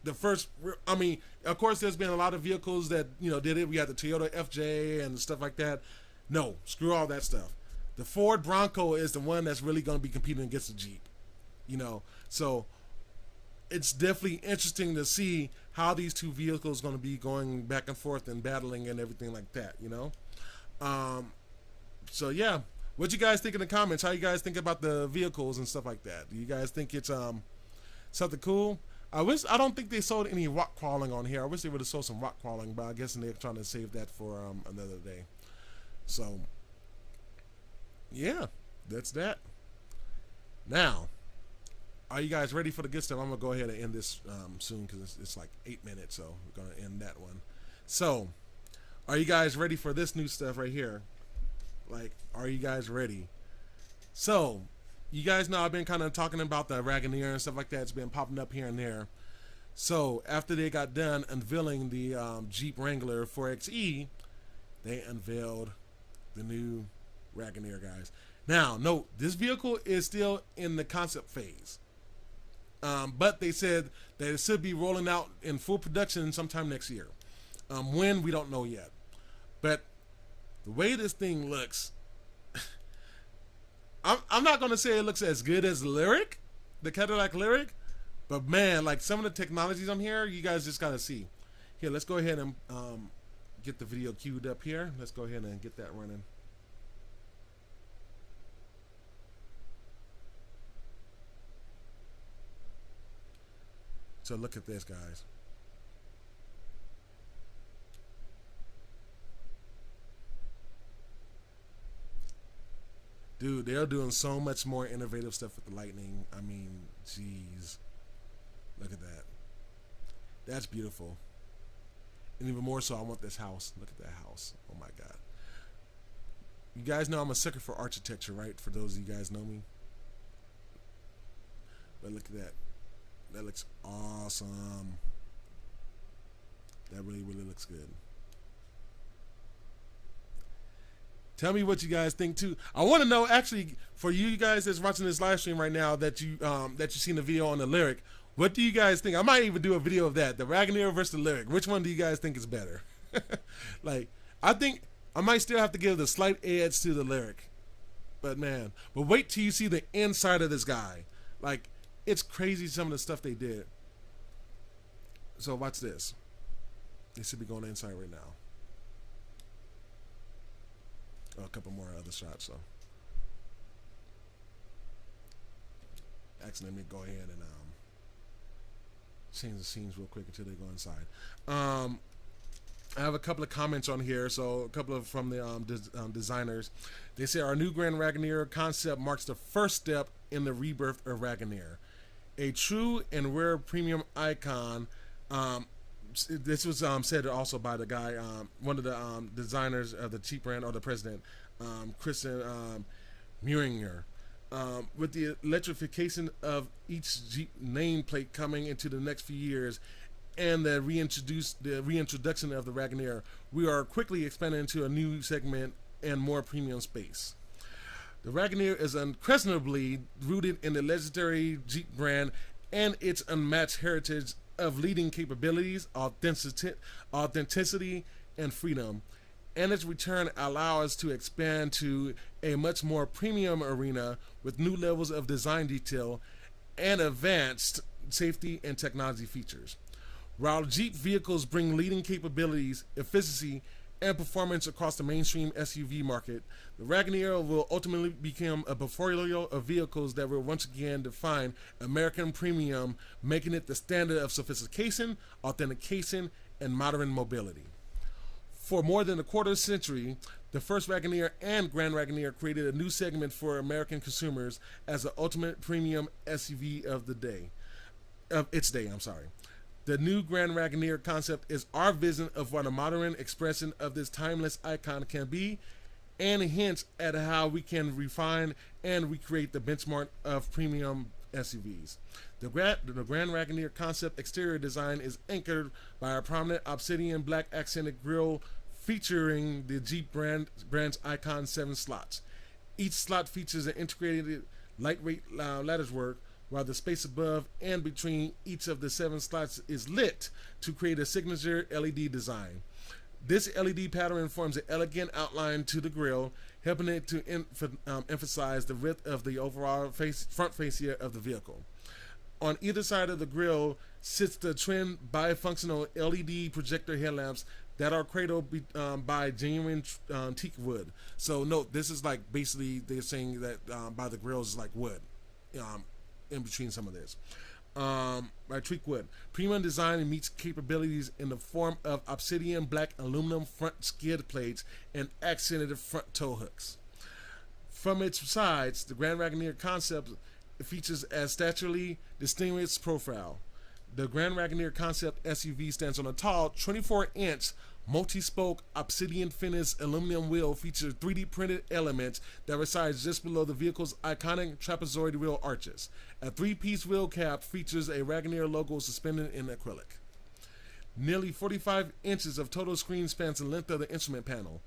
The first, I mean, of course, there's been a lot of vehicles that, you know, did it. We had the Toyota FJ and stuff like that. No, screw all that stuff. The Ford Bronco is the one that's really going to be competing against the Jeep. You know, so it's definitely interesting to see how these two vehicles going to be going back and forth and battling and everything like that, you know. So yeah, What you guys think in the comments? How you guys think about the vehicles and stuff like that? Do you guys think it's something cool? I don't think they sold any rock crawling on here. I wish they would have sold some rock crawling, but I guess they're trying to save that for another day. So yeah, that's that. Now, are you guys ready for the good stuff? I'm gonna go ahead and end this soon because it's like 8 minutes, so we're gonna end that one. So, are you guys ready for this new stuff right here? Like, are you guys ready? So, you guys know I've been kind of talking about the Wagoneer and stuff like that. It's been popping up here and there. So, after they got done unveiling the Jeep Wrangler 4xe, they unveiled the new Wagoneer, guys. Now, note, this vehicle is still in the concept phase. But they said that it should be rolling out in full production sometime next year. When, we don't know yet. But the way this thing looks, I'm not going to say it looks as good as the Lyric, the Cadillac Lyric, but man, like some of the technologies on here, you guys just got to see. Here, let's go ahead and get the video queued up here. Let's go ahead and get that running. So look at this, guys. Dude, they're doing so much more innovative stuff with the Lightning. I mean, jeez. Look at that. That's beautiful. And even more so, I want this house. Look at that house. Oh my God. You guys know I'm a sucker for architecture, right? For those of you guys know me. But look at that. That looks awesome. That really, really looks good. Tell me what you guys think too. I want to know, actually, for you guys that's watching this live stream right now, that you've seen the video on the Lyric. What do you guys think? I might even do a video of that, the Wagoneer versus the Lyric. Which one do you guys think is better? Like, I think I might still have to give the slight edge to the Lyric. But man, but wait till you see the inside of this guy. Like, it's crazy some of the stuff they did. So watch this. They should be going inside right now. Oh, a couple more other shots. So actually, let me go ahead and change the scenes real quick until they go inside. I have a couple of comments on here. So a couple of from the designers. They say our new Grand Wagoneer concept marks the first step in the rebirth of Wagoneer. A true and rare premium icon. This was said also by the guy, one of the designers of the Jeep brand, or the president, Christian Wrangler. With the electrification of each Jeep nameplate coming into the next few years, and the reintroduction of the Wagoneer, we are quickly expanding into a new segment and more premium space. The Wagoneer is unquestionably rooted in the legendary Jeep brand and its unmatched heritage of leading capabilities, authenticity, and freedom. And its return allows us to expand to a much more premium arena with new levels of design detail and advanced safety and technology features. While Jeep vehicles bring leading capabilities, efficiency, and performance across the mainstream SUV market, the Wagoneer will ultimately become a portfolio of vehicles that will once again define American premium, making it the standard of sophistication, authentication, and modern mobility. For more than a quarter century, the first Wagoneer and Grand Wagoneer created a new segment for American consumers as the ultimate premium SUV of its day. The new Grand Wagoneer concept is our vision of what a modern expression of this timeless icon can be, and hints at how we can refine and recreate the benchmark of premium SUVs. The Grand Wagoneer concept exterior design is anchored by a prominent obsidian black accented grille featuring the Jeep brand's icon 7 slots. Each slot features an integrated lightweight latticework, while the space above and between each of the 7 slots is lit to create a signature LED design. This LED pattern forms an elegant outline to the grille, helping it to emphasize the width of the overall front fascia of the vehicle. On either side of the grille sits the twin bifunctional LED projector headlamps that are cradled by genuine teak wood. So note, this is like basically they're saying that by the grills is like wood in between some of this. By teak wood. Premium design and meets capabilities in the form of obsidian black aluminum front skid plates and accented front toe hooks. From its sides, the Grand Wagoneer Concept features a statutorily distinguished profile. The Grand Wagoneer Concept SUV stands on a tall 24-inch multi-spoke obsidian finished aluminum wheel features 3D printed elements that resides just below the vehicle's iconic trapezoid wheel arches. A three-piece wheel cap features a Wagoneer logo suspended in acrylic. Nearly 45 inches of total screen spans the length of the instrument panel.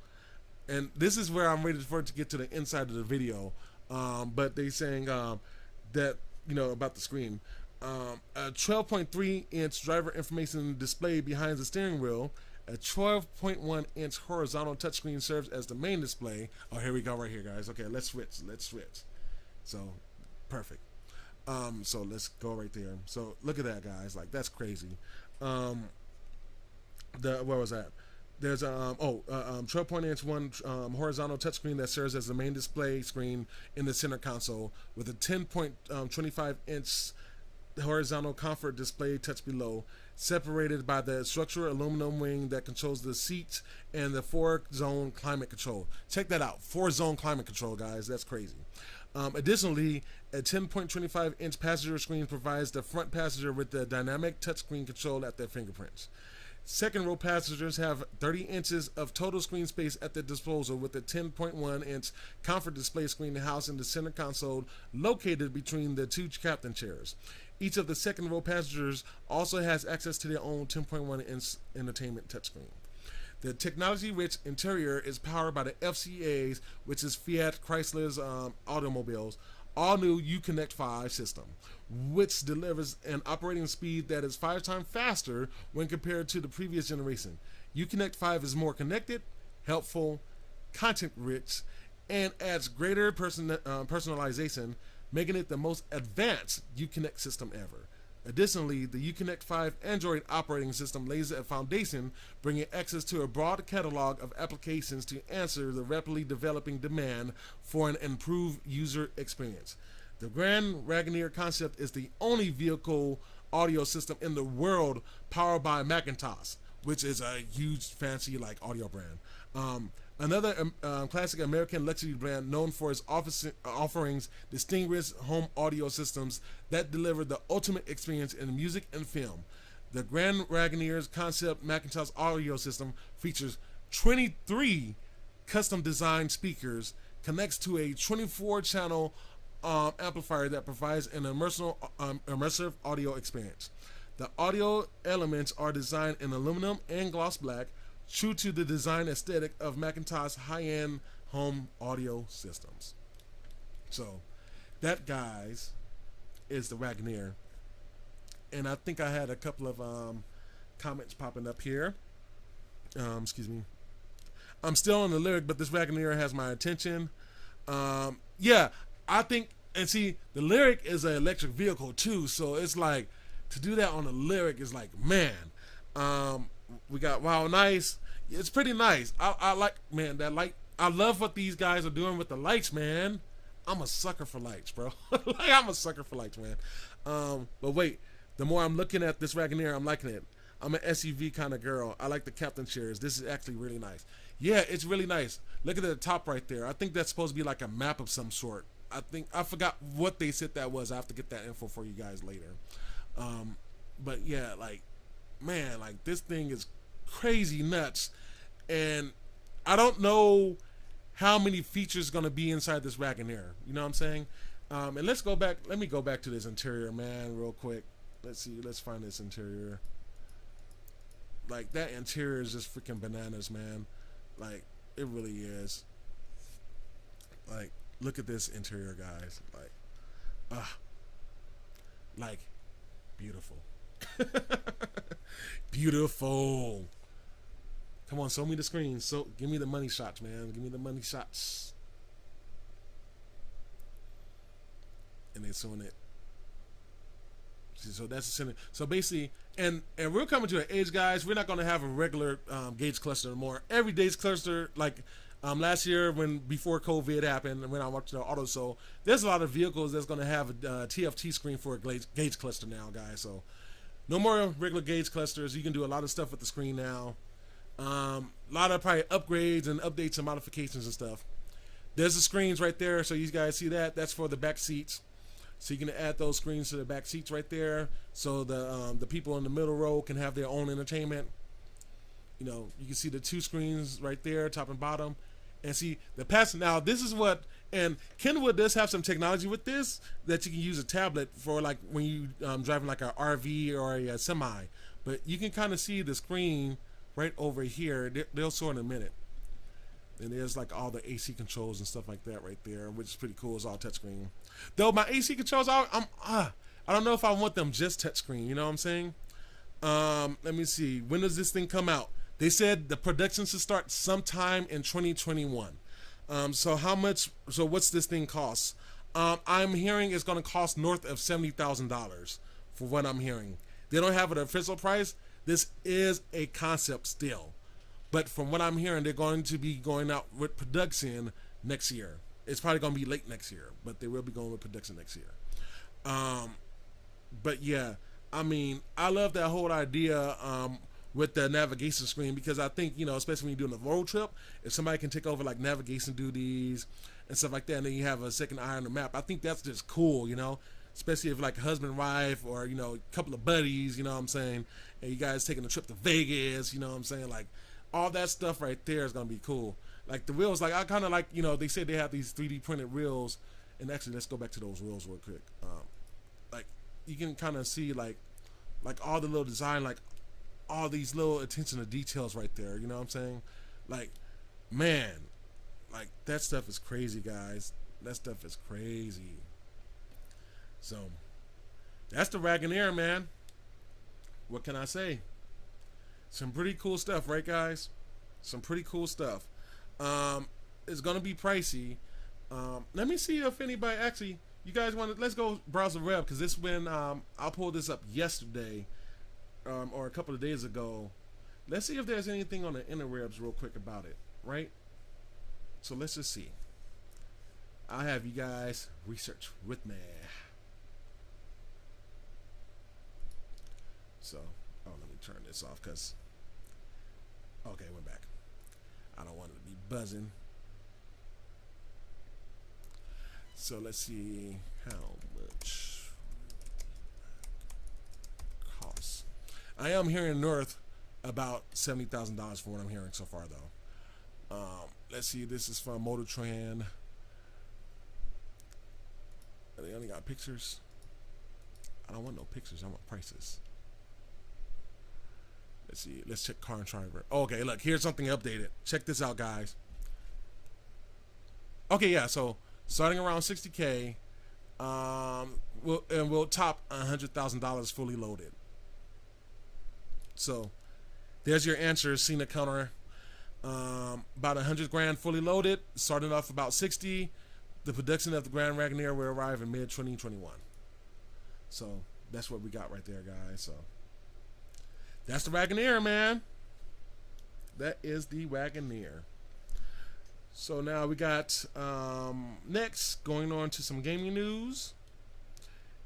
And this is where I'm ready for it to get to the inside of the video. But they're saying that, about the screen. A 12.3-inch driver information display behind the steering wheel. A 12.1-inch horizontal touchscreen serves as the main display. Oh, here we go right here, guys. Okay, let's switch. So, perfect. So let's go right there. So look at that, guys. Like, that's crazy. Where was that? There's a 12.inch horizontal touchscreen that serves as the main display screen in the center console with a 10.25-inch horizontal comfort display touch below, separated by the structural aluminum wing that controls the seats and the 4-zone climate control. Check that out, 4-zone climate control, guys. That's crazy. Additionally, a 10.25-inch passenger screen provides the front passenger with the dynamic touchscreen control at their fingerprints. Second row passengers have 30 inches of total screen space at their disposal with a 10.1-inch comfort display screen housed in the center console located between the two captain chairs. Each of the second row passengers also has access to their own 10.1-inch entertainment touchscreen. The technology-rich interior is powered by the FCA's, which is Fiat Chrysler's automobiles, all-new Uconnect 5 system, which delivers an operating speed that is 5 times faster when compared to the previous generation. Uconnect 5 is more connected, helpful, content-rich, and adds greater personalization, making it the most advanced Uconnect system ever. Additionally, the Uconnect 5 Android operating system lays a foundation, bringing access to a broad catalog of applications to answer the rapidly developing demand for an improved user experience. The Grand Wagoneer Concept is the only vehicle audio system in the world powered by Macintosh, which is a huge fancy audio brand. Another classic American luxury brand known for its offerings distinguished home audio systems that deliver the ultimate experience in music and film. The Grand Wagoneer's Concept Macintosh audio system features 23 custom designed speakers, connects to a 24-channel amplifier that provides an immersive audio experience. The audio elements are designed in aluminum and gloss black, true to the design aesthetic of Macintosh high-end home audio systems. So, that, guys, is the Wagoneer. And I think I had a couple of comments popping up here. Excuse me. I'm still on the lyric, but this Wagoneer has my attention. Yeah, I think, and see, the lyric is an electric vehicle too, so it's like, to do that on the lyric is like, man. We got Wow Nice. It's pretty nice. I like, man, that light. I love what these guys are doing with the lights, man. I'm a sucker for lights, bro. I'm a sucker for lights, man. But wait, the more I'm looking at this Wagoneer, I'm liking it. I'm an SUV kind of girl. I like the captain chairs. This is actually really nice. Yeah, it's really nice. Look at the top right there. I think that's supposed to be like a map of some sort. I forgot what they said that was. I have to get that info for you guys later. But yeah, man, this thing is crazy nuts, and I don't know how many features going to be inside this Wagoneer. You know what I'm saying? And let's go back. Let me go back to this interior, man, real quick. Let's see. Let's find this interior. That interior is just freaking bananas, man. It really is. Look at this interior, guys. Beautiful. Beautiful. Come on, show me the screen. So give me the money shots, man. Give me the money shots. And they're showing it. So that's the center. So basically, and we're coming to an age, guys. We're not going to have a regular gauge cluster anymore. Every gauge cluster, like last year before COVID happened, when I went to the auto show, there's a lot of vehicles that's going to have a TFT screen for a gauge cluster now, guys. So no more regular gauge clusters. You can do a lot of stuff with the screen now. A lot of probably upgrades and updates and modifications and stuff. There's the screens right there, so you guys see that. That's for the back seats. So you can add those screens to the back seats right there, so the people in the middle row can have their own entertainment. You know, you can see the two screens right there, top and bottom, and see the pass. Now this is what, and Kenwood does have some technology with this that you can use a tablet for, like when you driving like a RV or a semi. But you can kind of see the screen right over here. They'll show in a minute. And there's like all the AC controls and stuff like that right there, which is pretty cool. It's all touchscreen. Though my AC controls, I don't know if I want them just touchscreen. You know what I'm saying? Let me see. When does this thing come out? They said the production should start sometime in 2021. So how much? So what's this thing cost? I'm hearing it's going to cost north of $70,000 for what I'm hearing. They don't have an official price. This is a concept still. But from what I'm hearing, they're going to be going out with production next year. It's probably going to be late next year, but they will be going with production next year. But yeah, I mean, I love that whole idea with the navigation screen, because I think, you know, especially when you're doing a road trip, if somebody can take over like navigation duties and stuff like that, and then you have a second eye on the map, I think that's just cool, you know, especially if like husband, wife, or, you know, a couple of buddies, you know what I'm saying, and you guys taking a trip to Vegas, you know what I'm saying, like, all that stuff right there is going to be cool. Like the wheels, like I kind of like, you know, they said they have these 3D printed wheels. And actually, let's go back to those wheels real quick. Like you can kind of see like all the little design, like all these little attention to details right there. You know what I'm saying? Like, man, like that stuff is crazy, guys. That stuff is crazy. So that's the Wagoneer, man. What can I say? Some pretty cool stuff, right, guys? Some pretty cool stuff. It's gonna be pricey. Let me see if anybody actually. You guys want to? Let's go browse the web, because this when I pulled this up yesterday, or a couple of days ago. Let's see if there's anything on the interwebs real quick about it, right? So let's just see. I'll have you guys research with me. So, oh, let me turn this off because. Okay, we're back. I don't want it to be buzzing. So let's see how much costs. I am hearing north about $70,000 for what I'm hearing so far, though. Let's see. This is from Motor Trend. They only got pictures. I don't want no pictures. I want prices. Let's see. Let's check car and driver. Okay, look, here's something updated. Check this out, guys. Okay, yeah. So starting around 60K, we'll top $100,000 fully loaded. So there's your answer, Cena counter. About 100 grand fully loaded, starting off about 60. The production of the Grand Wagoneer will arrive in mid 2021. So that's what we got right there, guys. So. That's the Wagoneer, man. That is the Wagoneer. So now we got next going on to some gaming news,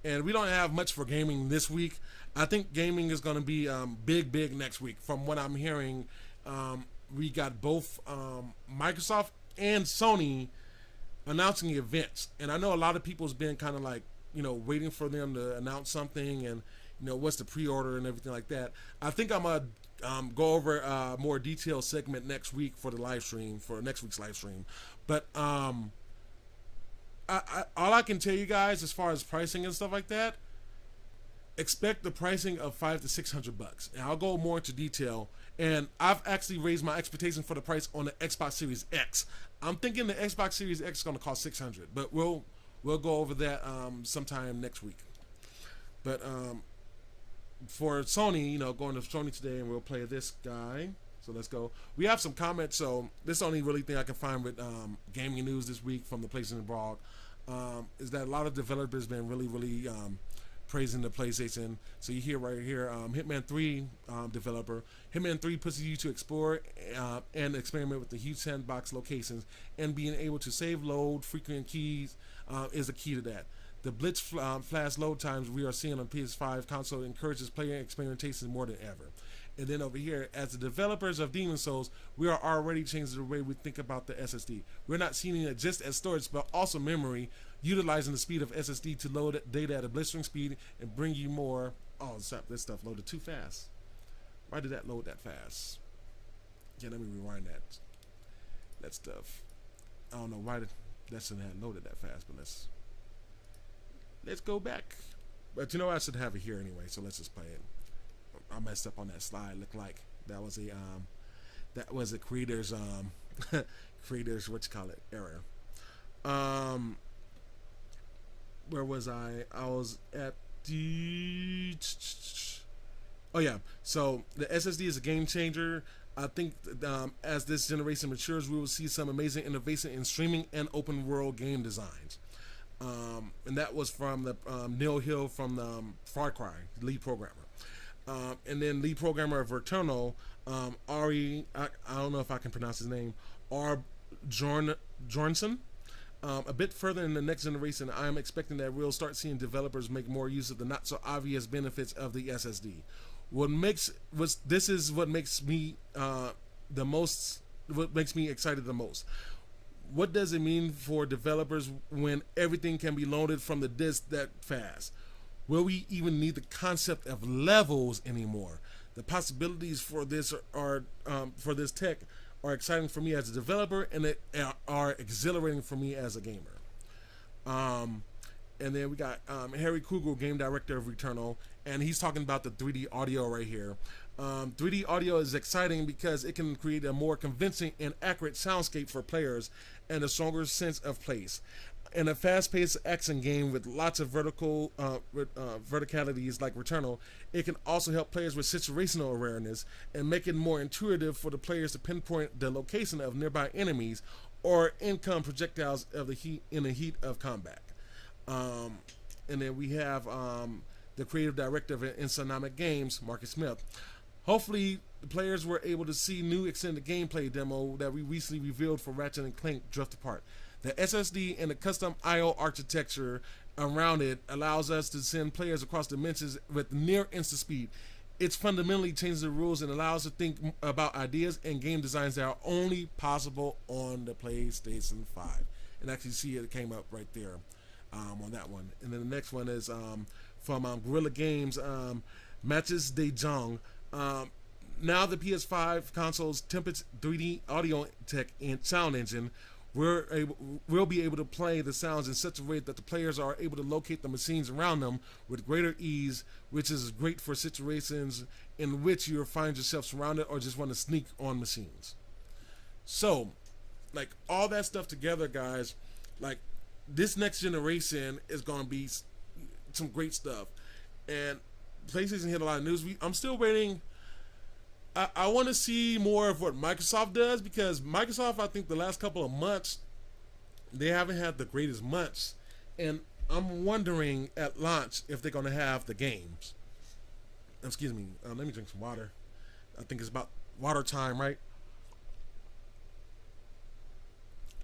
and we don't have much for gaming this week. I think gaming is going to be big next week. From what I'm hearing, we got both Microsoft and Sony announcing events, and I know a lot of people's been kind of like, you know, waiting for them to announce something, and you know, what's the pre-order and everything like that. I think I'm gonna go over a more detailed segment next week for the live stream, for next week's live stream. But all I can tell you guys as far as pricing and stuff like that, expect the pricing of $500 to $600, and I'll go more into detail. And I've actually raised my expectation for the price on the Xbox Series X. I'm thinking the Xbox Series X is gonna cost $600, but we'll go over that sometime next week. But for Sony, you know, going to Sony today, and we'll play this guy. So let's go. We have some comments. So this is the only really thing I can find with gaming news this week from the PlayStation blog, is that a lot of developers been really praising the PlayStation. So you hear right here, Hitman 3 developer. Hitman 3 pushes you to explore and experiment with the huge sandbox locations, and being able to save load frequent keys is the key to that. The blitz flash load times we are seeing on PS5 console encourages player experimentation more than ever. And then over here, as the developers of Demon's Souls, we are already changing the way we think about the SSD. We're not seeing it just as storage, but also memory, utilizing the speed of SSD to load data at a blistering speed and bring you more. Oh, this stuff loaded too fast. Why did that load that fast? Yeah, let me rewind that stuff. I don't know why that shouldn't have loaded that fast, but let's go back. But you know, I should have it here anyway, so let's just play it. I messed up on that slide. Looked like that was a creator's creator's error. Where was I? I was at the. Oh yeah. So the SSD is a game changer. I think as this generation matures, we will see some amazing innovation in streaming and open world game designs. And that was from the Neil Hill from Far Cry, lead programmer. And then lead programmer of Returnal, Ari, I don't know if I can pronounce his name, R. Jornson. A bit further in the next generation, I am expecting that we'll start seeing developers make more use of the not so obvious benefits of the SSD. What makes me excited the most. What does it mean for developers when everything can be loaded from the disk that fast? Will we even need the concept of levels anymore? The possibilities for this for this tech are exciting for me as a developer, and they are exhilarating for me as a gamer. And then we got Harry Kugel, game director of Returnal, and he's talking about the 3D audio right here. 3D audio is exciting because it can create a more convincing and accurate soundscape for players and a stronger sense of place. In a fast-paced action game with lots of verticalities like Returnal, it can also help players with situational awareness and make it more intuitive for the players to pinpoint the location of nearby enemies or income projectiles in the heat of combat. And then we have the creative director of Insomniac Games, Marcus Smith. Hopefully, the players were able to see new extended gameplay demo that we recently revealed for Ratchet & Clank Drift Apart. The SSD and the custom I/O architecture around it allows us to send players across dimensions with near instant speed. It's fundamentally changes the rules and allows us to think about ideas and game designs that are only possible on the PlayStation 5. And actually see it came up right there on that one. And then the next one is from Guerrilla Games, Matches De Jong. Now the PS5 console's Tempest 3D audio tech and sound engine, we'll be able to play the sounds in such a way that the players are able to locate the machines around them with greater ease, which is great for situations in which you find yourself surrounded or just want to sneak on machines. So, like, all that stuff together, guys, like, this next generation is going to be some great stuff. And PlayStation hit a lot of news. I'm still waiting. I want to see more of what Microsoft does, because Microsoft, I think the last couple of months, they haven't had the greatest months. And I'm wondering at launch if they're going to have the games. Excuse me. Let me drink some water. I think it's about water time, right?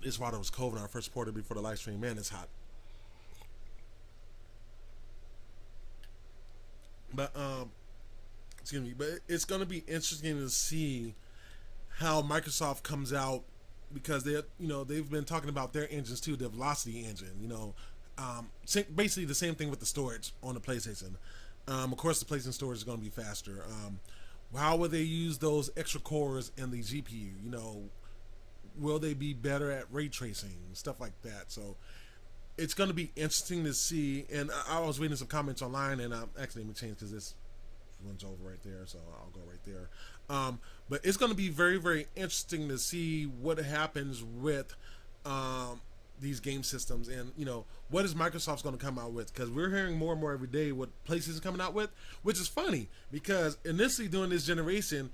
This water was cold when I first poured it before the live stream. Man, it's hot. But, excuse me, but it's going to be interesting to see how Microsoft comes out, because they've been talking about their engines too, the Velocity engine, basically the same thing with the storage on the PlayStation. Of course, the PlayStation storage is going to be faster. How will they use those extra cores in the GPU? Will they be better at ray tracing, stuff like that? So it's going to be interesting to see. And I was reading some comments online, and actually, let me change because this runs over right there, so I'll go right there. But it's going to be very, very interesting to see what happens with these game systems, and what is Microsoft's going to come out with, because we're hearing more and more every day what PlayStation is coming out with, which is funny because initially during this generation,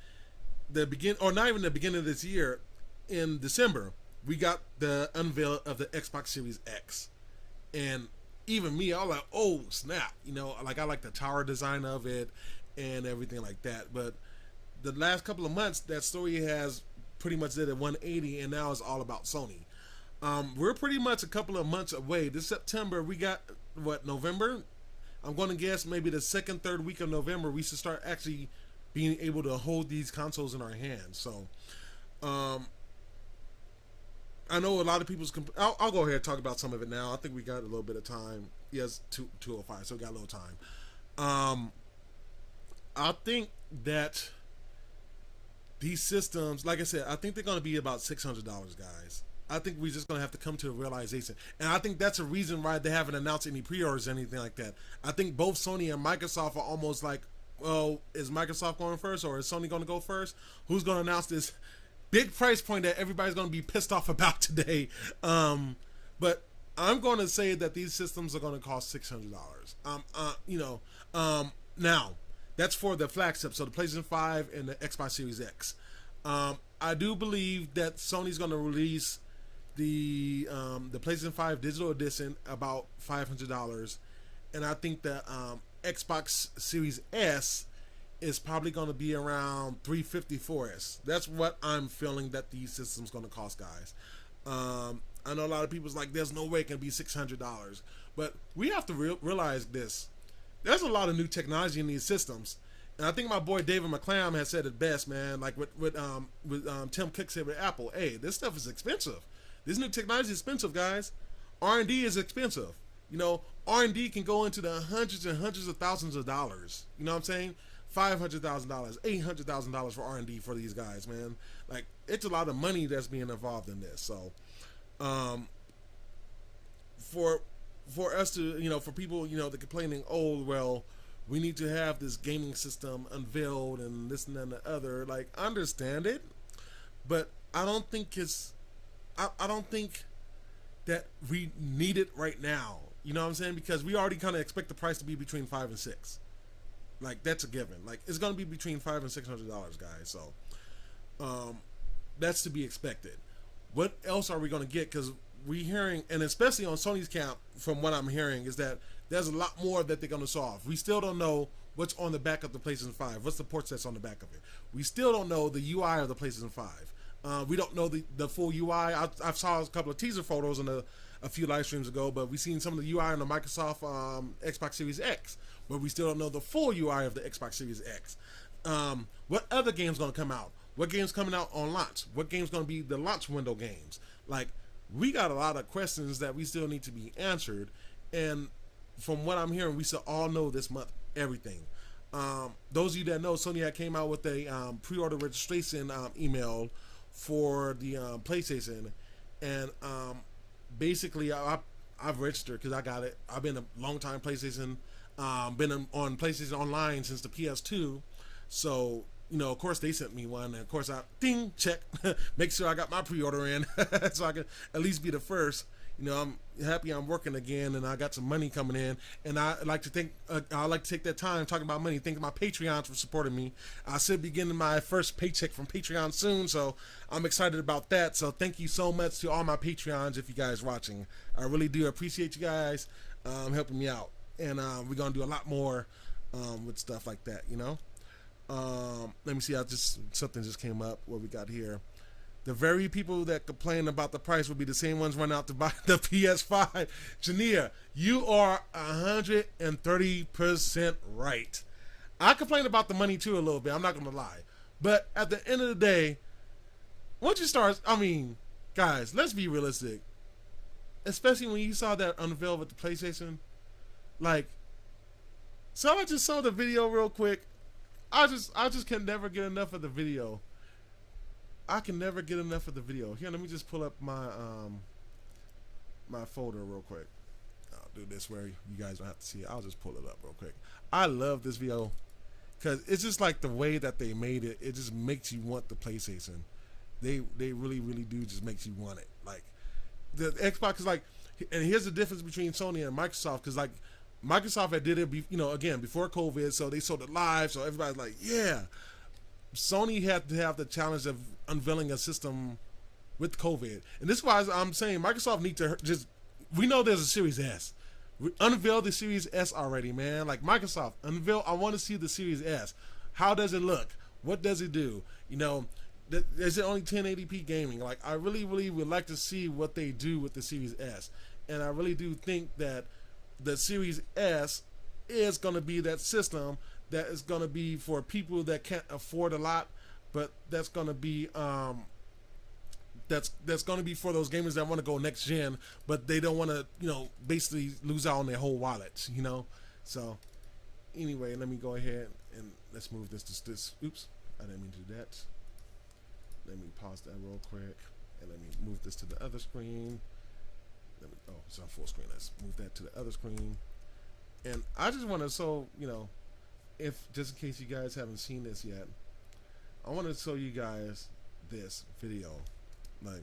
not even the beginning of this year, in December, we got the unveil of the Xbox Series X, and even me, I was like, oh snap, you know, like I like the tower design of it and everything like that. But the last couple of months, that story has pretty much did a 180, and now it's all about Sony. We're pretty much a couple of months away. This September, we got what, November? I'm going to guess maybe the second, third week of November, we should start actually being able to hold these consoles in our hands. So, I know a lot of people's. I'll go ahead and talk about some of it now. I think we got a little bit of time. Yes, 2:05, so we got a little time. I think that these systems, like I said, I think they're going to be about $600, guys. I think we're just going to have to come to a realization. And I think that's a reason why they haven't announced any pre-orders or anything like that. I think both Sony and Microsoft are almost like, well, is Microsoft going first or is Sony going to go first? Who's going to announce this big price point that everybody's going to be pissed off about today? But I'm going to say that these systems are going to cost $600. Now, that's for the flagship, so the PlayStation 5 and the Xbox Series X. I do believe that Sony's going to release the PlayStation 5 digital edition about $500, and I think the Xbox Series S is probably going to be around $350 for us. That's what I'm feeling that these systems going to cost, guys. I know a lot of people's like, there's no way it can be $600, but we have to realize this. There's a lot of new technology in these systems, and I think my boy David McClam has said it best, man. Like with Tim Cook said with Apple, hey, this stuff is expensive. This new technology is expensive, guys. R&D is expensive. You know, R&D can go into the hundreds and hundreds of thousands of dollars. You know what I'm saying? $500,000, $800,000 for R&D for these guys, man. Like, it's a lot of money that's being involved in this. So, for us to, you know, for people, you know, that complaining, oh, well, we need to have this gaming system unveiled and this and that and the other. Like, I understand it, but I don't think it's, I don't think that we need it right now. You know what I'm saying? Because we already kind of expect the price to be between $500 and $600. Like, that's a given. Like, it's going to be between $500 and $600, guys. So, that's to be expected. What else are we going to get? Because we're hearing, and especially on Sony's camp, from what I'm hearing, is that there's a lot more that they're going to solve. We still don't know what's on the back of the PlayStation 5. What's the port that's on the back of it? We still don't know the UI of the PlayStation 5. We don't know the full UI. I saw a couple of teaser photos in a few live streams ago, but we've seen some of the UI on the Microsoft Xbox Series X, but we still don't know the full UI of the Xbox Series X. What other games going to come out? What games coming out on launch? What games going to be the launch window games? Like, we got a lot of questions that we still need to be answered, and from what I'm hearing, we still all know this month everything. Those of you that know, Sony had came out with a pre-order registration email for the PlayStation, and basically I've registered because I got it. I've been a long time PlayStation, been on PlayStation Online since the PS2, so you know, of course they sent me one, and of course I check, make sure I got my pre-order in, so I can at least be the first. You know, I'm happy I'm working again, and I got some money coming in, and I like to take that time talking about money, thanking my Patreons for supporting me. I should be getting my first paycheck from Patreon soon, so I'm excited about that. So thank you so much to all my Patreons if you guys watching. I really do appreciate you guys helping me out, and we're gonna do a lot more with stuff like that, you know. Let me see, something just came up. What we got here? The very people that complain about the price will be the same ones running out to buy the PS5. Jania, you are 130% right. I complain about the money too a little bit. I'm not gonna lie, but at the end of the day, once you start, I mean, guys, let's be realistic. Especially when you saw that unveiled with the PlayStation, like, so I just saw the video real quick. I just can never get enough of the video. I can never get enough of the video. Here, let me just pull up my my folder real quick. I'll do this where you guys don't have to see it. I'll just pull it up real quick. I love this video because it's just like the way that they made it. It just makes you want the PlayStation. They really do just makes you want it. Like the Xbox is like, and here's the difference between Sony and Microsoft, because like Microsoft had did it, you know, again before COVID, so they sold it live, so everybody's like, yeah. Sony had to have the challenge of unveiling a system with COVID, and this is why I'm saying Microsoft need to just. We know there's a Series S, Unveil the Series S already, man. Like Microsoft, unveil. I want to see the Series S. How does it look? What does it do? You know, is it only 1080p gaming? Like, I really, really would like to see what they do with the Series S. And I really do think that the Series S is going to be that system that is going to be for people that can't afford a lot, but that's going to be that's going to be for those gamers that want to go next gen, but they don't want to, you know, basically lose out on their whole wallets, you know. So anyway, let me go ahead and let's move this to this. Oops, I didn't mean to do that. Let me pause that real quick and let me move this to the other screen. Oh, it's on full screen. Let's move that to the other screen. And I just want to, so, you know, if just in case you guys haven't seen this yet, I want to show you guys this video. Like,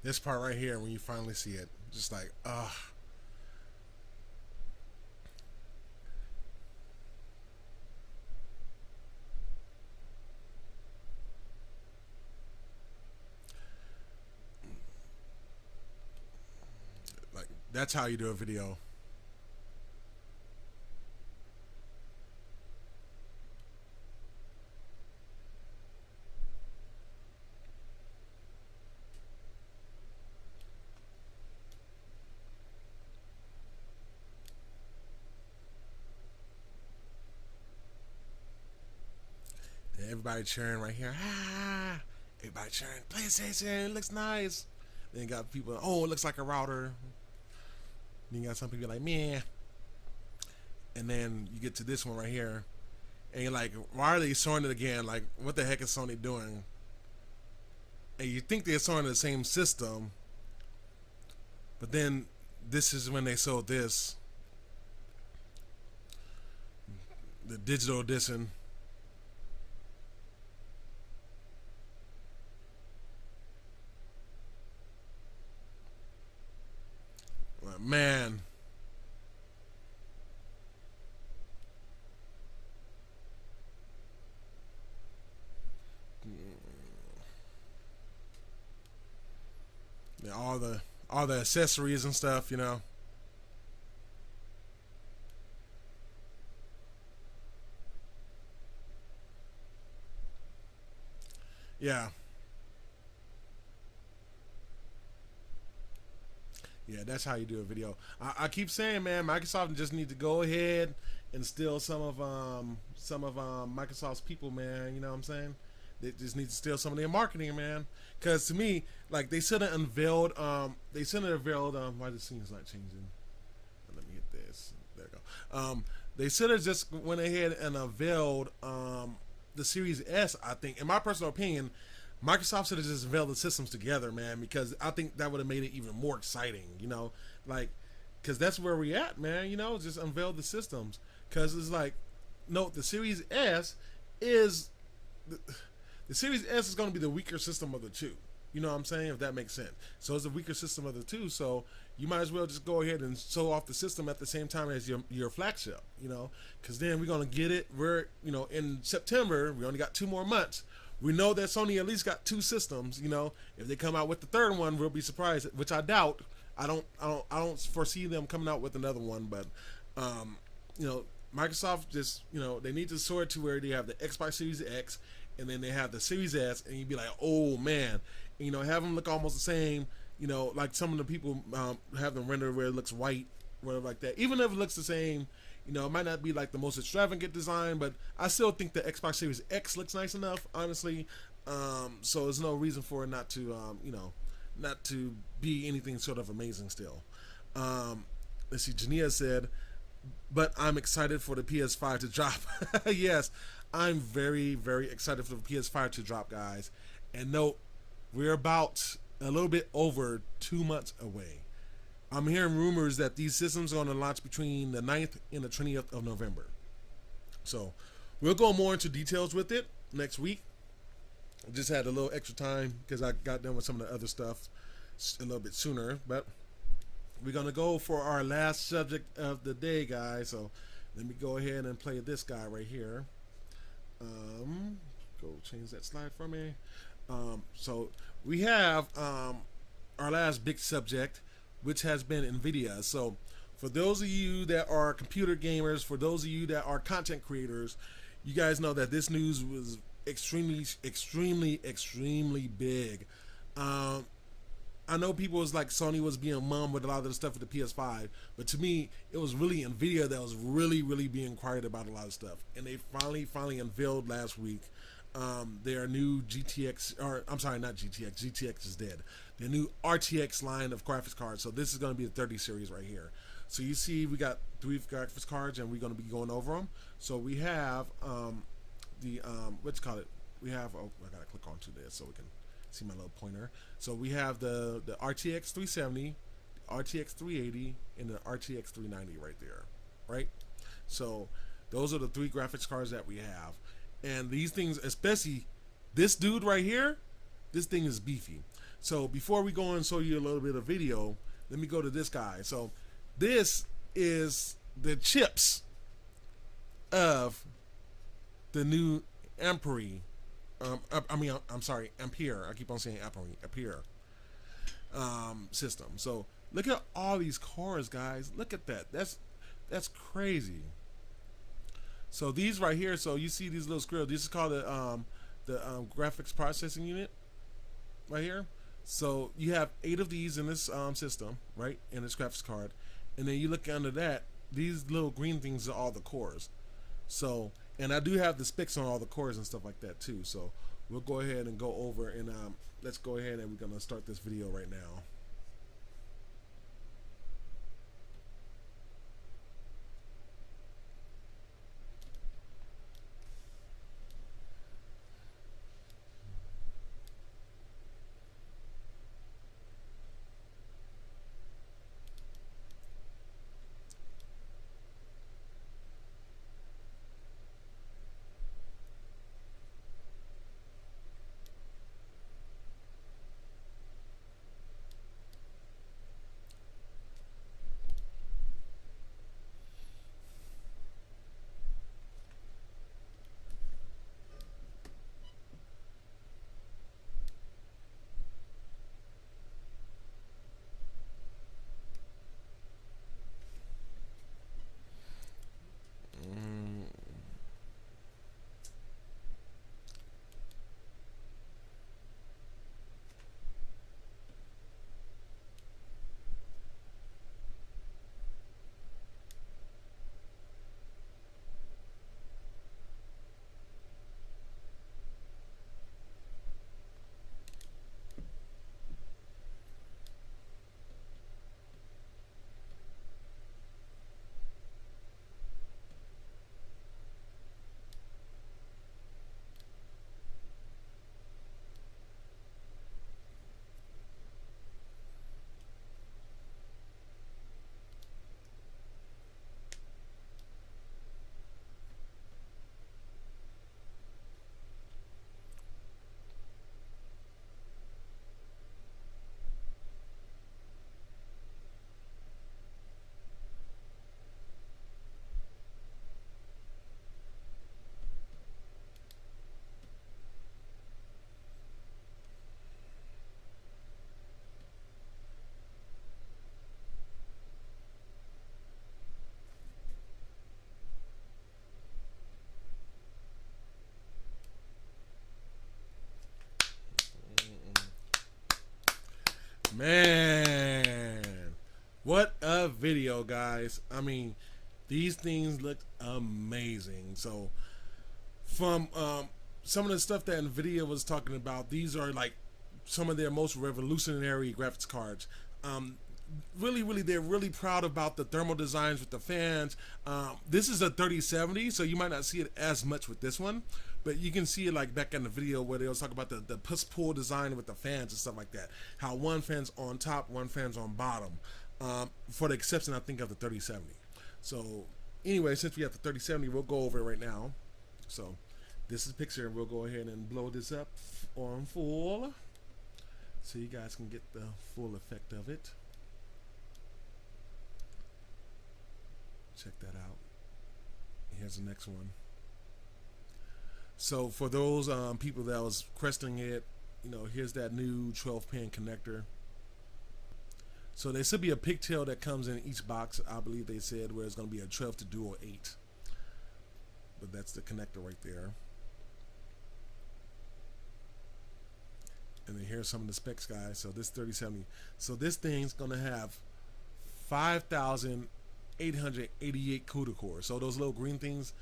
this part right here, when you finally see it, just like, like, that's how you do a video. And everybody cheering right here. Ah! Everybody cheering. PlayStation, it looks nice. Then you got people, oh, it looks like a router. Then you got some people like, man. And then you get to this one right here. And you're like, why are they showing it again? Like, what the heck is Sony doing? And you think they're showing the same system. But then this is when they sold this. The digital edition. Man. Yeah, all the accessories and stuff, you know. Yeah. Yeah, that's how you do a video. I keep saying, man, Microsoft just need to go ahead and steal some of Microsoft's people, man. You know what I'm saying? They just need to steal some of their marketing, man. Because to me, like, they should have unveiled. They should have unveiled. Why the scene's not changing? Let me hit this. There you go. They should have just went ahead and unveiled the Series S. I think, in my personal opinion, Microsoft should have just unveiled the systems together, man, because I think that would have made it even more exciting, you know, like, because that's where we at, man, you know, just unveil the systems, because it's like, no, the Series S is, the Series S is going to be the weaker system of the two, you know what I'm saying, if that makes sense. So it's a weaker system of the two, so you might as well just go ahead and show off the system at the same time as your flagship, you know, because then we're going to get it, we're, you know, in September, we only got 2 more months. We know that Sony at least got two systems. You know, if they come out with the third one, we'll be surprised, which I doubt. I don't foresee them coming out with another one, but you know, Microsoft just, you know, they need to sort to where they have the Xbox Series X and then they have the Series S, and you'd be like, oh man, you know, have them look almost the same. You know, like some of the people have them rendered where it looks white, whatever like that. Even if it looks the same, you know, it might not be like the most extravagant design, but I still think the Xbox Series X looks nice enough, honestly. So there's no reason for it not to, you know, not to be anything sort of amazing still. Let's see, Jania said, but I'm excited for the PS5 to drop. Yes, I'm very, very excited for the PS5 to drop, guys. And note, we're about a little bit over 2 months away. I'm hearing rumors that these systems are going to launch between the 9th and the 20th of November. So we'll go more into details with it next week. I just had a little extra time because I got done with some of the other stuff a little bit sooner. But we're going to go for our last subject of the day, guys. So let me go ahead and play this guy right here. Go change that slide for me. So we have our last big subject, which has been NVIDIA. So for those of you that are computer gamers, for those of you that are content creators, you guys know that this news was extremely big. I know people was like Sony was being mum with a lot of the stuff with the PS5, but to me, it was really NVIDIA that was really being quiet about a lot of stuff. And they finally unveiled last week their new GTX, or I'm sorry, not GTX. GTX is dead. Their new RTX line of graphics cards. So this is going to be the 30 series right here. So you see, we got 3 graphics cards, and we're going to be going over them. So we have the what's called it? We have, oh, I gotta click onto this so we can see my little pointer. So we have the RTX 370, the RTX 380, and the RTX 390 right there, right? So those are the 3 graphics cards that we have. And these things, especially this dude right here, this thing is beefy. So before we go and show you a little bit of video, let me go to this guy. So this is the chips of the new Ampere. I'm sorry, Ampere. I keep on saying Ampere system. So look at all these cores, guys. Look at that. That's crazy. So these right here. So you see these little squirrels. This is called the graphics processing unit right here. So you have 8 of these in this system, right, in this graphics card, and then you look under that. These little green things are all the cores. So, and I do have the specs on all the cores and stuff like that too. So we'll go ahead and go over and let's go ahead and we're gonna start this video right now. Man, what a video, guys. I mean, these things look amazing. So from some of the stuff that NVIDIA was talking about, these are like some of their most revolutionary graphics cards. Really, they're really proud about the thermal designs with the fans. This is a 3070, so you might not see it as much with this one, but you can see it like back in the video where they was talking about the push-pull design with the fans and stuff like that. How one fan's on top, one fan's on bottom, for the exception, I think, of the 3070. So anyway, since we have the 3070, we'll go over it right now. So this is a picture, and we'll go ahead and blow this up on full so you guys can get the full effect of it. Check that out. Here's the next one. So for those people that was questioning it, you know, here's that new 12-pin connector. So there should be a pigtail that comes in each box, I believe they said, where it's going to be a 12 to dual 8. But that's the connector right there. And then here's some of the specs, guys. So this 3070. So this thing's going to have 5,888 CUDA cores. So those little green things,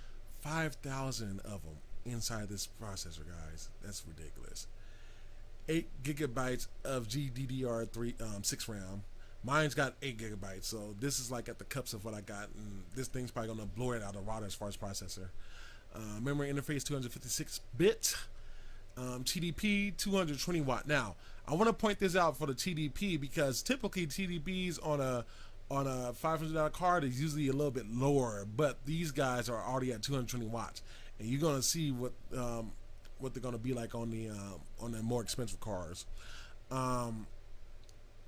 5,000 of them inside this processor, guys. That's ridiculous. 8 gigabytes of GDDR6 RAM. Mine's got 8 gigabytes, so this is like at the cups of what I got, and this thing's probably gonna blow it out of the water as far as processor. Memory interface 256 bit. TDP 220 watt. Now I want to point this out for the TDP because typically TDPs on a $500 card is usually a little bit lower, but these guys are already at 220 watts, and you're gonna see what they're gonna be like on the more expensive cars.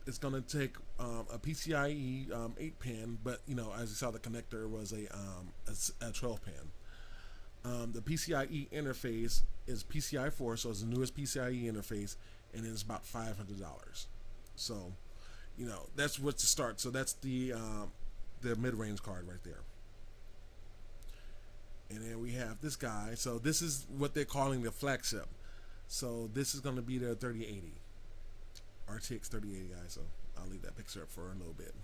It's gonna take a PCIe 8-pin, but you know, as you saw, the connector was a 12-pin. The PCIe interface is PCI 4, so it's the newest PCIe interface, and it's about $500. So, you know, that's what's to start. So that's the mid-range card right there. And then we have this guy. So this is what they're calling the flagship. So this is going to be their 3080 RTX 3080, guys. So I'll leave that picture up for a little bit.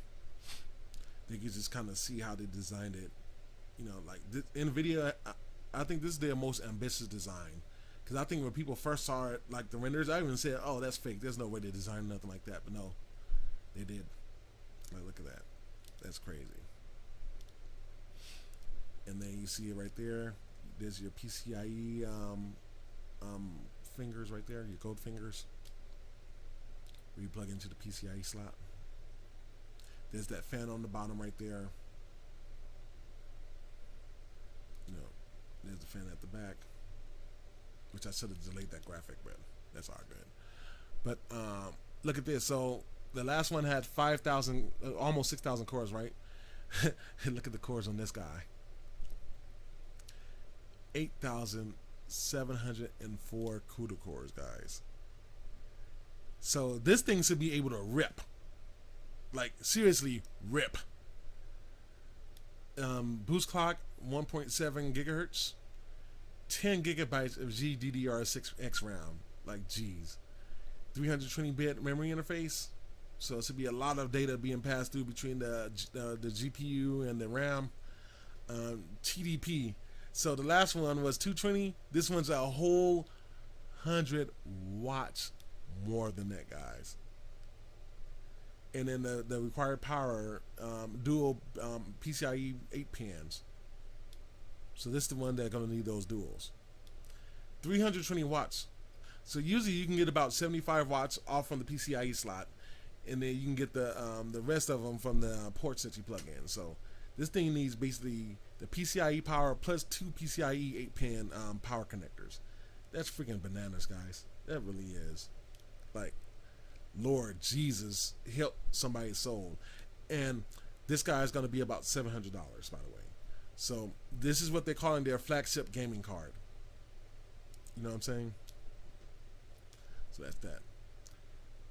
You can just kind of see how they designed it. You know, like this, NVIDIA, I think this is their most ambitious design. Because I think when people first saw it, like the renders, I even said, oh, that's fake. There's no way they designed nothing like that. But no, they did. Like, look at that. That's crazy. And then you see it right there. There's your PCIe fingers right there, your code fingers, where you plug into the PCIe slot. There's that fan on the bottom right there. You know, there's the fan at the back, which I should have delayed that graphic, but that's all good. But look at this. So the last one had 5,000, almost 6,000 cores, right? Look at the cores on this guy. 8,704 CUDA cores, guys. So this thing should be able to rip. Like, seriously, rip. Boost clock, 1.7 gigahertz. 10 gigabytes of GDDR6X RAM. Like, geez. 320-bit memory interface. So it should be a lot of data being passed through between the GPU and the RAM. TDP. So the last one was 220. This one's a whole 100 watts more than that, guys. And then the required power, dual PCIe 8 pins. So this is the one that's going to need those duals. 320 watts. So usually you can get about 75 watts off from the PCIe slot, and then you can get the rest of them from the ports that you plug in. So this thing needs basically the PCIe power plus 2 PCIe 8-pin power connectors. That's freaking bananas, guys. That really is. Like, Lord Jesus, help somebody's soul. And this guy is going to be about $700, by the way. So this is what they're calling their flagship gaming card. You know what I'm saying? So that's that.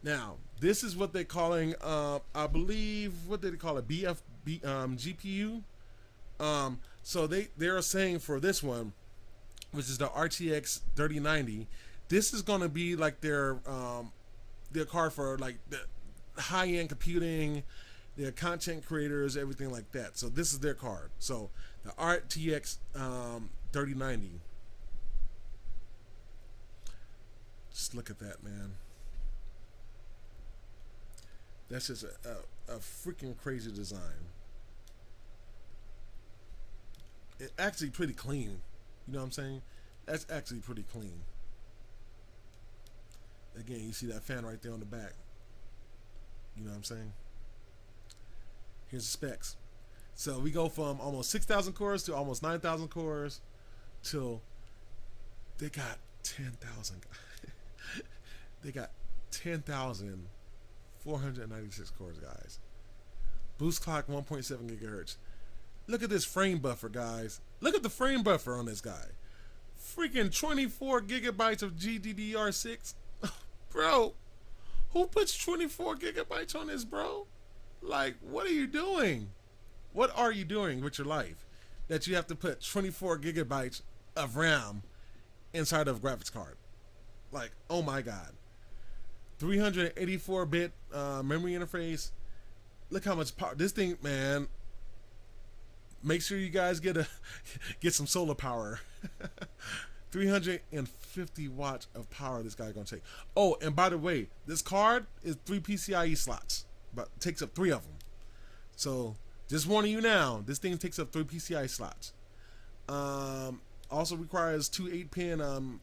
Now, this is what they're calling, I believe, what did they call it? GPU. So they're saying for this one, which is the RTX 3090, this is going to be like their card for like high-end computing. They're content creators, everything like that. So this is their card. So the RTX 3090. Just look at that, man. That's just a freaking crazy design. It's actually pretty clean. You know what I'm saying? That's actually pretty clean. Again, you see that fan right there on the back. You know what I'm saying? Here's the specs. So we go from almost 6,000 cores to almost 9,000 cores till they got 10,000. They got 10,496 cores, guys. Boost clock 1.7 gigahertz. Look at this frame buffer, guys. Look at the frame buffer on this guy. Freaking 24 gigabytes of GDDR6. Bro, who puts 24 gigabytes on this, bro? Like, what are you doing? What are you doing with your life that you have to put 24 gigabytes of RAM inside of a graphics card? Like, oh my God. 384-bit memory interface. Look how much power. This thing, man, make sure you guys get some solar power. 350 watts of power this guy's gonna take. Oh, and by the way, this card is 3 PCIe slots, but takes up 3 of them. So just warning you now, this thing takes up 3 PCIe slots. Also requires 2 8-pin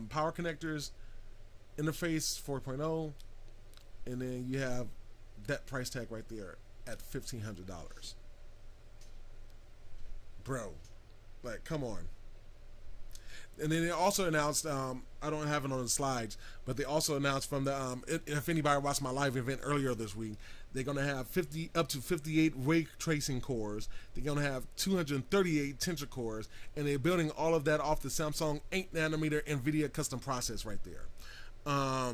power connectors, interface 4.0, and then you have that price tag right there at $1,500. Bro, like, come on. And then they also announced, I don't have it on the slides, but they also announced from the, if anybody watched my live event earlier this week, they're going to have up to 58 ray tracing cores. They're going to have 238 tensor cores, and they're building all of that off the Samsung 8nm NVIDIA custom process right there. I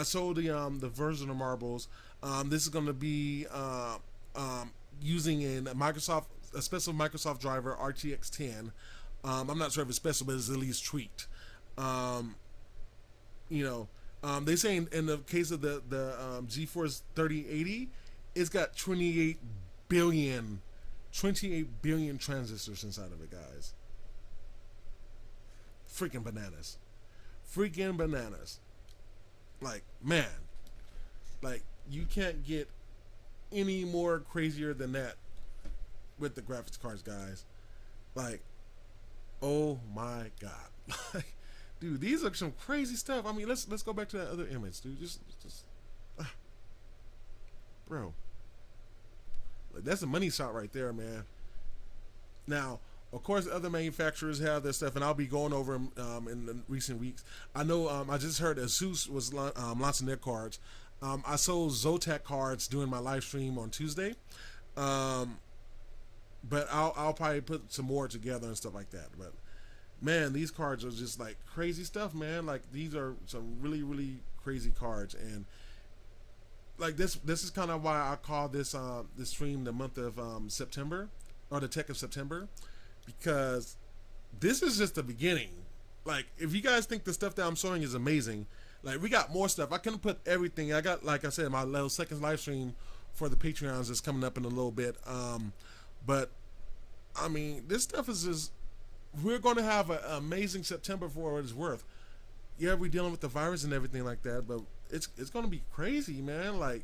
sold the version of marbles. This is going to be using a special Microsoft driver, RTX 10. I'm not sure if it's special, but it's at least tweaked. They say in the case of the GeForce 3080, it's got 28 billion transistors inside of it, guys. Freaking bananas. Freaking bananas. Like, man. Like, you can't get any more crazier than that with the graphics cards, guys. Like, oh my God. Dude, these are some crazy stuff. I mean, let's go back to that other image, dude. Just bro. Like, that's a money shot right there, man. Now, of course, other manufacturers have their stuff, and I'll be going over them in the recent weeks. I know I just heard Asus was launching their cards. I sold Zotac cards during my live stream on Tuesday. But I'll probably put some more together and stuff like that. But man, these cards are just like crazy stuff, man. Like, these are some really, really crazy cards, and like this is kind of why I call this this stream the month of September, or the tech of September, because this is just the beginning. Like, if you guys think the stuff that I'm showing is amazing, like, we got more stuff. I couldn't put everything. I got, like I said, my little second live stream for the Patreons is coming up in a little bit. But I mean, this stuff is just, we're going to have an amazing September for what it's worth. Yeah, we're dealing with the virus and everything like that, but it's going to be crazy, man. Like,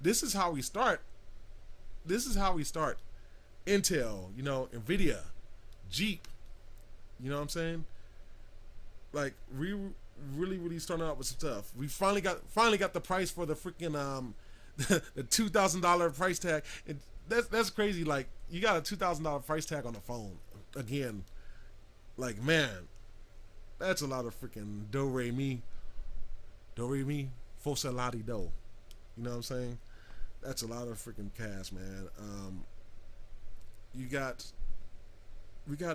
this is how we start. This is how we start. Intel, NVIDIA, Jeep, you know what I'm saying? Like, we really starting out with some stuff. We finally got the price for the freaking the $2,000 price tag. And that's crazy. Like, you got a $2,000 price tag on the phone again. Like, man, that's a lot of freaking do re mi, fo sol la ti do. You know what I'm saying? That's a lot of freaking cash, man. We got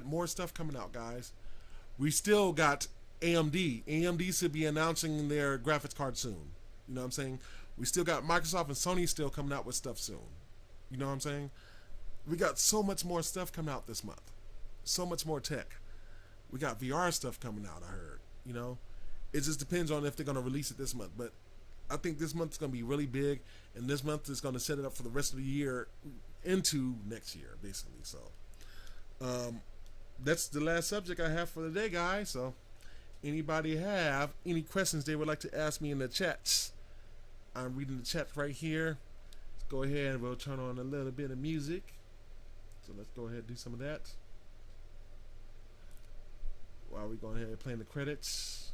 more stuff coming out, guys. We still got AMD. AMD should be announcing their graphics card soon. You know what I'm saying? We still got Microsoft and Sony still coming out with stuff soon. You know what I'm saying? We got so much more stuff coming out this month. So much more tech. We got VR stuff coming out, I heard. It just depends on if they're going to release it this month. But I think this month is going to be really big, and this month is going to set it up for the rest of the year into next year, basically. So that's the last subject I have for the day, guys. So anybody have any questions they would like to ask me in the chats? I'm reading the chat right here. Let's go ahead and we'll turn on a little bit of music. So let's go ahead and do some of that while we're going ahead and playing the credits.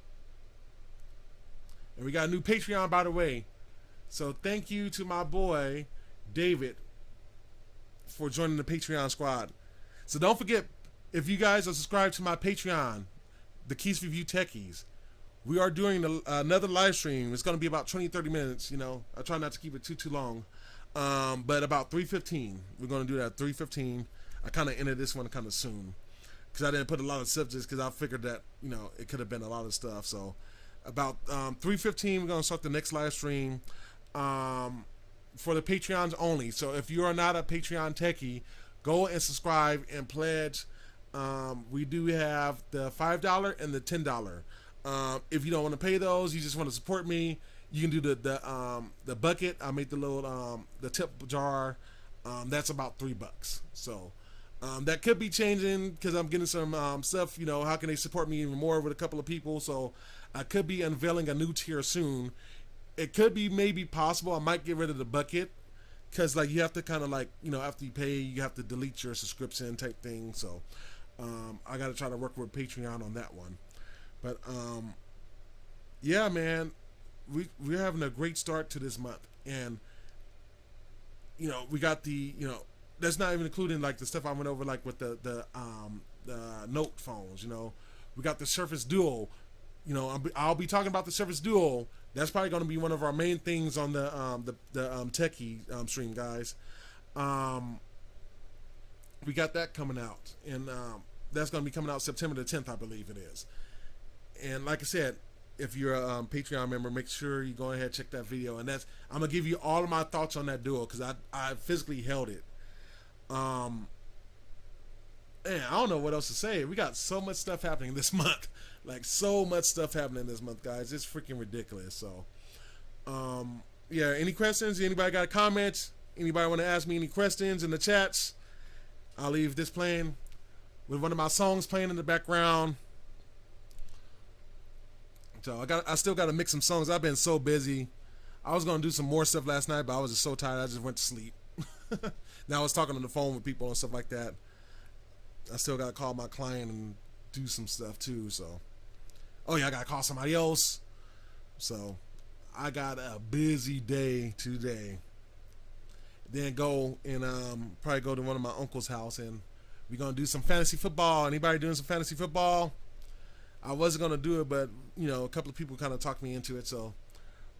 And we got a new Patreon, by the way. So thank you to my boy David for joining the Patreon squad. So don't forget, if you guys are subscribed to my Patreon, the Keyse Review Techies, we are doing another live stream. It's going to be about 20-30 minutes. You know, I try not to keep it too long. But about 3:15, we're going to do that at 3:15. I kind of ended this one kind of soon because I didn't put a lot of subjects because I figured that, you know, it could have been a lot of stuff. So about 3:15, we're going to start the next live stream for the Patreons only. So if you are not a Patreon techie, go and subscribe and pledge. We do have the $5 and the $10. If you don't want to pay those, you just want to support me, you can do the bucket. I made the little the tip jar. That's about $3. So that could be changing because I'm getting some stuff. You know, how can they support me even more with a couple of people? So I could be unveiling a new tier soon. It could be maybe possible I might get rid of the bucket because like you have to kind of like, you know, after you pay you have to delete your subscription type thing. So I got to try to work with Patreon on that one. But yeah, man, we're having a great start to this month, and you know we got the, you know, that's not even including like the stuff I went over like with the Note phones. You know, we got the Surface Duo. You know, I'll be talking about the Surface Duo. That's probably going to be one of our main things on the techie stream, guys. We got that coming out, and that's going to be coming out September the 10th, I believe it is. And like I said, if you're a Patreon member, make sure you go ahead and check that video. And that's, I'm gonna give you all of my thoughts on that Duo because I physically held it. Man, I don't know what else to say. We got so much stuff happening this month, like so much stuff happening this month, guys. It's freaking ridiculous. So, yeah. Any questions? Anybody got comments? Anybody want to ask me any questions in the chats? I'll leave this playing with one of my songs playing in the background. So I still got to mix some songs. I've been so busy. I was gonna do some more stuff last night, but I was just so tired. I just went to sleep. Now I was talking on the phone with people and stuff like that. I still got to call my client and do some stuff too. So, oh yeah, I got to call somebody else. So, I got a busy day today. Then go and probably go to one of my uncle's house and we're gonna do some fantasy football. Anybody doing some fantasy football? I wasn't gonna do it, but you know, a couple of people kind of talked me into it, so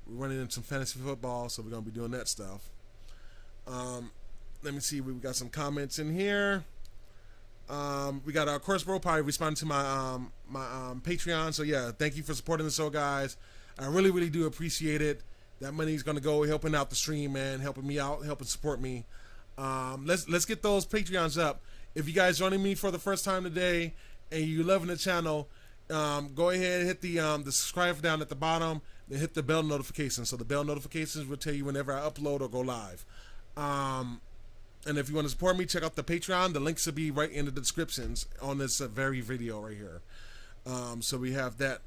we're running into some fantasy football, so we're gonna be doing that stuff. Let me see, we got some comments in here. We got of course, bro, probably responding to my Patreon. So yeah, thank you for supporting the show, guys. I really do appreciate it. That money's gonna go helping out the stream, man, helping me out, helping support me. Let's get those Patreons up. If you guys joining me for the first time today and you loving the channel, go ahead and hit the subscribe down at the bottom, then hit the bell notifications. So the bell notifications will tell you whenever I upload or go live. And if you want to support me, check out the Patreon. The links will be right in the descriptions on this very video right here. So we have that.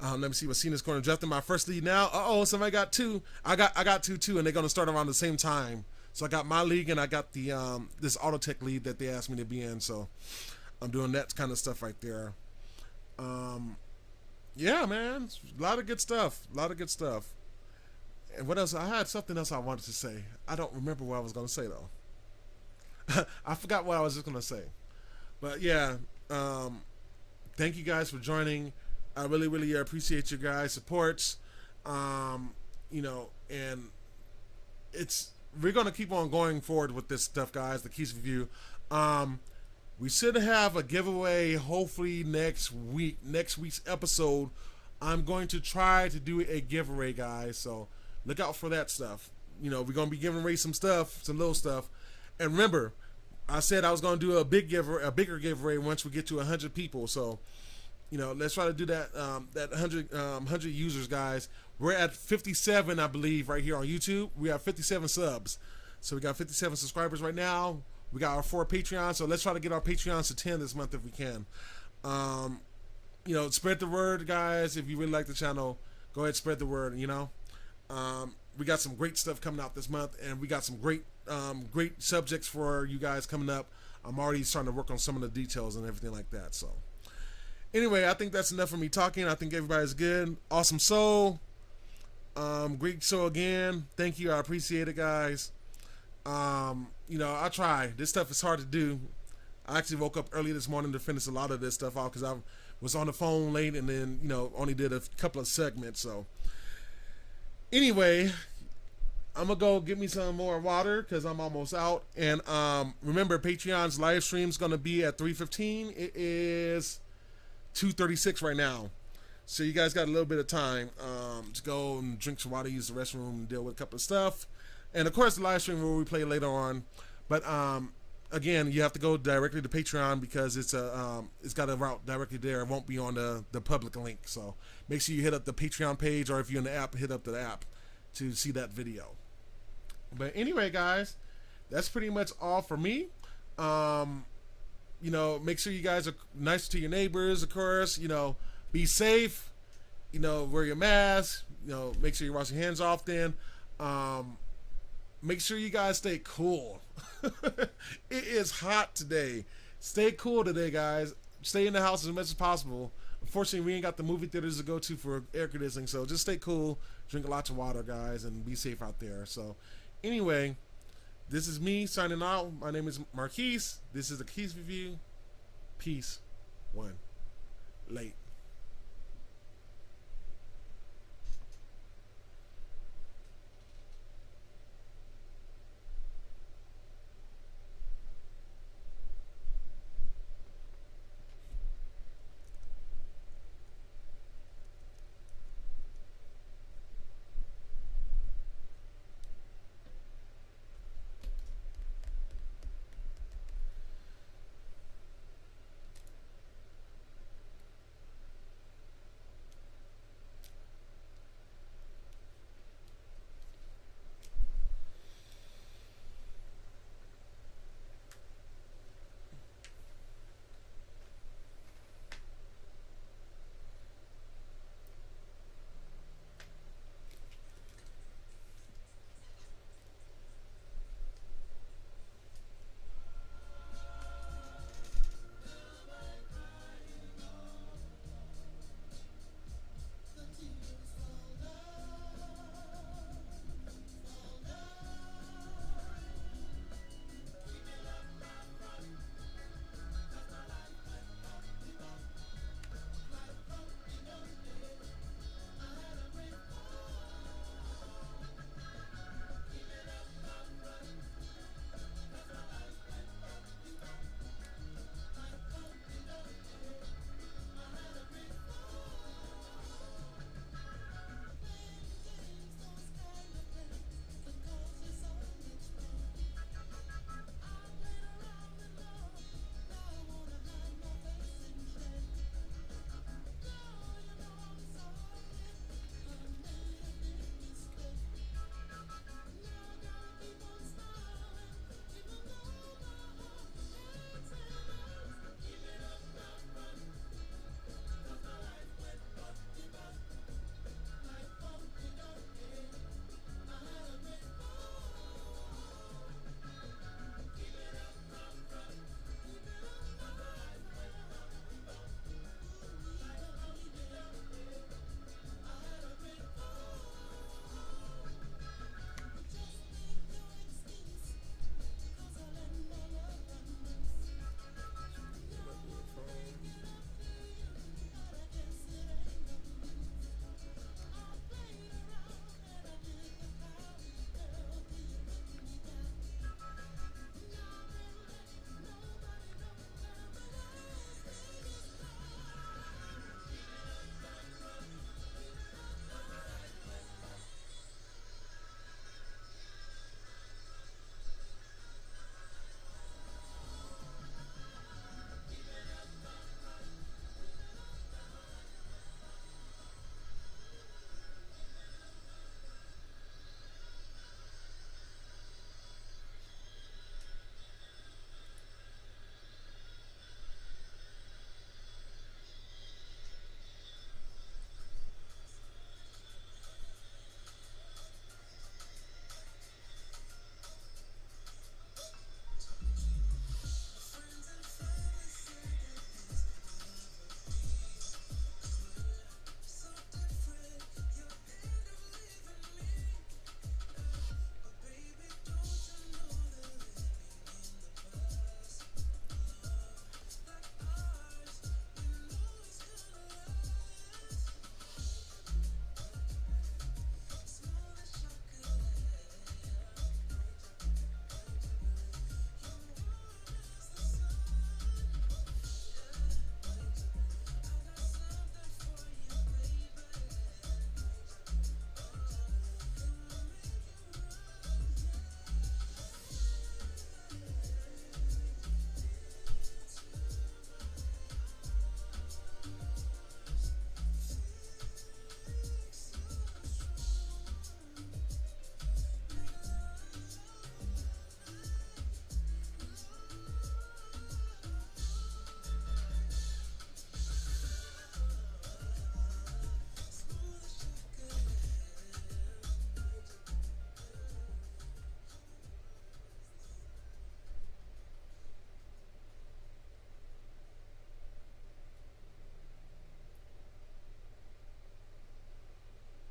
Let me see what Cena's going to draft in my first league now. Uh-oh, somebody got two. I got two too, and they're going to start around the same time. So I got my league and I got the this Autotech league that they asked me to be in. So I'm doing that kind of stuff right there. Yeah, man, a lot of good stuff. And what else? I had something else I wanted to say. I don't remember what I was going to say though. I forgot what I was just going to say. But yeah, thank you guys for joining. I really appreciate your guys' supports. You know, and we're gonna keep on going forward with this stuff, guys. The Keyse review. We should have a giveaway hopefully next week's episode. I'm going to try to do a giveaway, guys. So look out for that stuff. You know, we're gonna be giving away some stuff, some little stuff. And remember, I said I was gonna do a bigger giveaway once we get to 100 people. So You know, let's try to do that. That 100 users, guys. We're at 57, I believe, right here on YouTube. We have 57 subs, so we got 57 subscribers right now. We got our 4 Patreons, so let's try to get our Patreons to 10 this month if we can. You know, spread the word, guys. If you really like the channel, go ahead, spread the word. You know, we got some great stuff coming out this month, and we got some great subjects for you guys coming up. I'm already starting to work on some of the details and everything like that. So anyway, I think that's enough for me talking. I think everybody's good. Awesome soul. Great show again. Thank you. I appreciate it, guys. You know, I try. This stuff is hard to do. I actually woke up early this morning to finish a lot of this stuff off because I was on the phone late and then, you know, only did a couple of segments. So anyway, I'm gonna go get me some more water because I'm almost out. And remember, Patreon's live stream is gonna be at 3:15. It is 2:36 right now, so you guys got a little bit of time to go and drink some water, use the restroom, and deal with a couple of stuff. And of course, the live stream will replay later on. But again, you have to go directly to Patreon because it's got a route directly there. It won't be on the public link. So make sure you hit up the Patreon page, or if you're in the app, hit up the app to see that video. But anyway, guys, that's pretty much all for me. You know, make sure you guys are nice to your neighbors, of course. You know, be safe. You know, wear your mask. You know, make sure you wash your hands often. Make sure you guys stay cool. It is hot today. Stay cool today, guys. Stay in the house as much as possible. Unfortunately, we ain't got the movie theaters to go to for air conditioning, so just stay cool. Drink lots of water, guys, and be safe out there. So anyway, this is me signing out. My name is Marquise. This is the Keyse Review. Peace. One. Late.